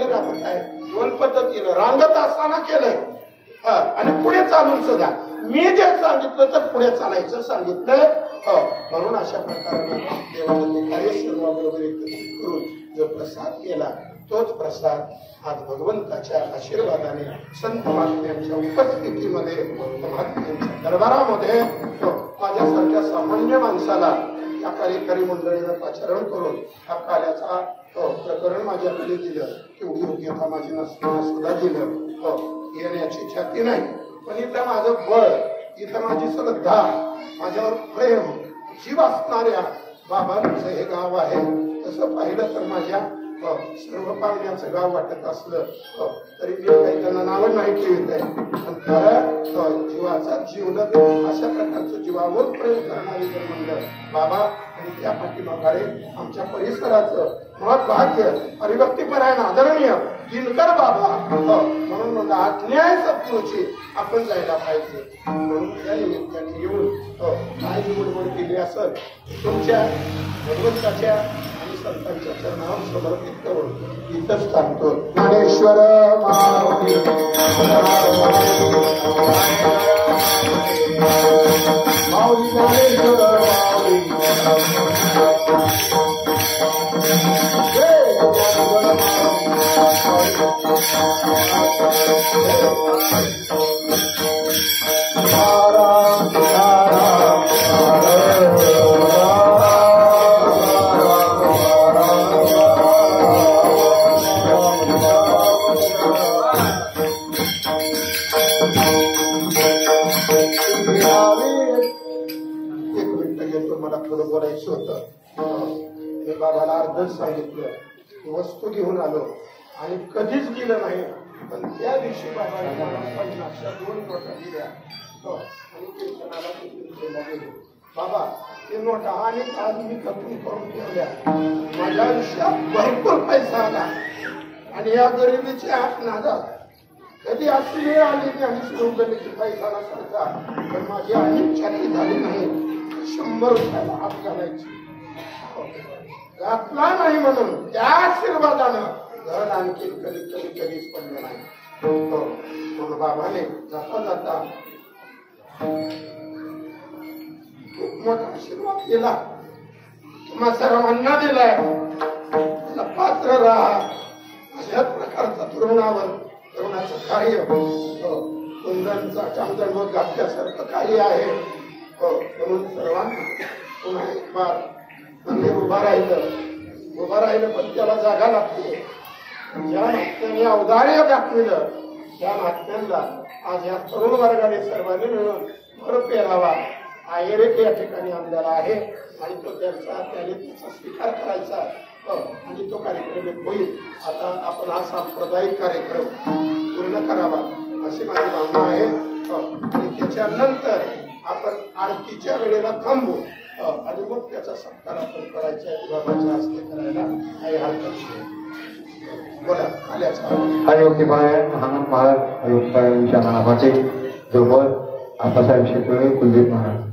राहत आहे. दोन पद्धतीनं रांगत असताना केलंय आणि पुढे चालून सुद्धा मी जे सांगितलं तर पुढे चालायचं सांगितलंय. म्हणून अशा प्रकारे देवाने कार्य सर्वाबरोबर एकत्रित करून जो प्रसाद केला तोच प्रसाद आज भगवंताच्या आशीर्वादाने संत महात्म्यांच्या उपस्थितीमध्ये महात्म्यांच्या दरबारामध्ये माझ्यासारख्या सामान्य माणसाला या कार्यकारी मंडळीनं पाचारण करून हा कार्याचा प्रकरण माझ्याकडे दिलं. तेवढी योग्यता माझी नसताना सुद्धा दिलं. येण्याची छाती नाही, पण इथं माझं बळ, इथं माझी श्रद्धा, माझ्यावर प्रेम, जीव असणाऱ्या बाबांचं हे गाव आहे. तसं पाहिलं तर माझ्या सर्व पाहुण्याचं गाव वाटत असलं तरी मी काही त्यांना नावं नाही ठेवत आहे. पण खरं जीवाचा जीवलग अशा प्रकारचं जीवावर प्रेम करणारी जर म्हणलं बाबा आणि त्या पाठीमागारे आमच्या परिसराचं मुळात भाग्य परिभक्तीपरायण आदरणीय दिनकर बाबा म्हणून मला आज्ञा सद्गुरूची आपण जायला पाहिजे. म्हणून त्या निमित्ताने येऊन काय निवडवड केली असं तुमच्या भगवंताच्या आणि संतांच्या चरणावर समर्पित करून इथंच थांबतो. ज्ञानेश्वर माऊली ज्ञानेश्वर बोलायचं होतं. मी बाबाला अर्धच सांगितलं, वस्तू घेऊन आलो आणि कधीच दिलं नाही. पण त्या दिवशी बाबाने मला 2 नोटा दिल्या आणि कीर्तनाला गेलो. बाबा ते नोटा आणि आज मी कपून करून ठेवल्या. माझ्या आयुष्यात भरपूर पैसा आला आणि या गरिबीच्या नादात कधी अशी वेळ आली की आणि सुरू गलीची पैसा नसायचा, पण माझी अनेक छाती झाली नाही. 100 रुपयाला हात घालायची घातला नाही म्हणून त्या आशीर्वादानं घर आणखी कधीच पडलं नाही. म्हणून बाबाने जाता जाता खूप मोठा आशीर्वाद दिला. तुम्हा सर्वांना दिलाय. त्याला पात्र राहा. अशाच प्रकारचा तरुणाचं कार्य कुंदनचा चांदणवत घातल्यासारखं कार्य आहे. म्हणून सर्वांना पुन्हा एक बार मंदिर उभा राहिलं पण त्याला जागा लागते. ज्या नाट्याने औदार्य दाखविलं त्या नाट्यांना आज या तरुण वर्गाने सर्वांनी मिळून भर पेरावा. आयरेक या ठिकाणी आणलेला आहे आणि तो त्याने त्याचा स्वीकार करायचा आणि तो कार्यक्रम होईल. आता आपण हा सांप्रदायिक कार्यक्रम पूर्ण करावा अशी माझी भावना आहे. आणि त्याच्यानंतर आपण आरतीच्या वेळेला थांबू आणि मग त्याचा सत्कार आपण करायचा आहे. बाबाच्या हस्ते करायला काही हरकत नाही. बोला आल्याचा अयोग्यपाय हनुमान महाराज अयोग्यपायांच्या नावाचे जोबर आप्पासाहेब शेतकरी कुलदीप महाराज.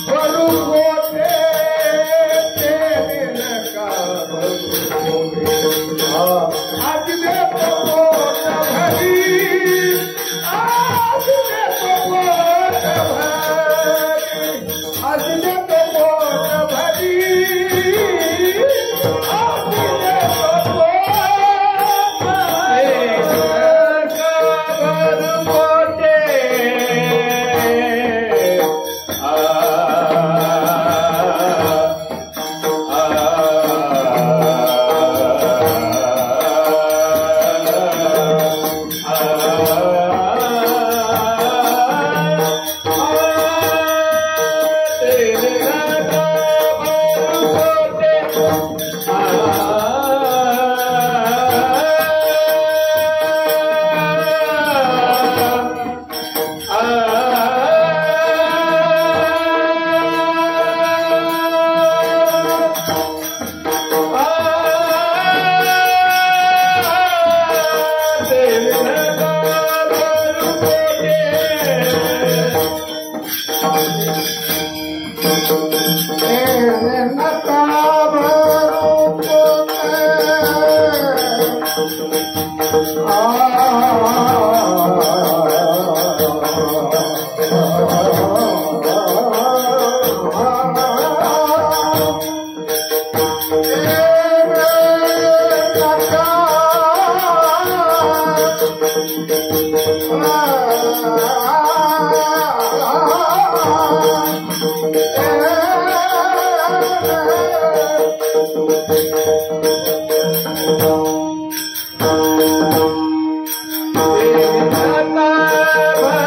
Baru भज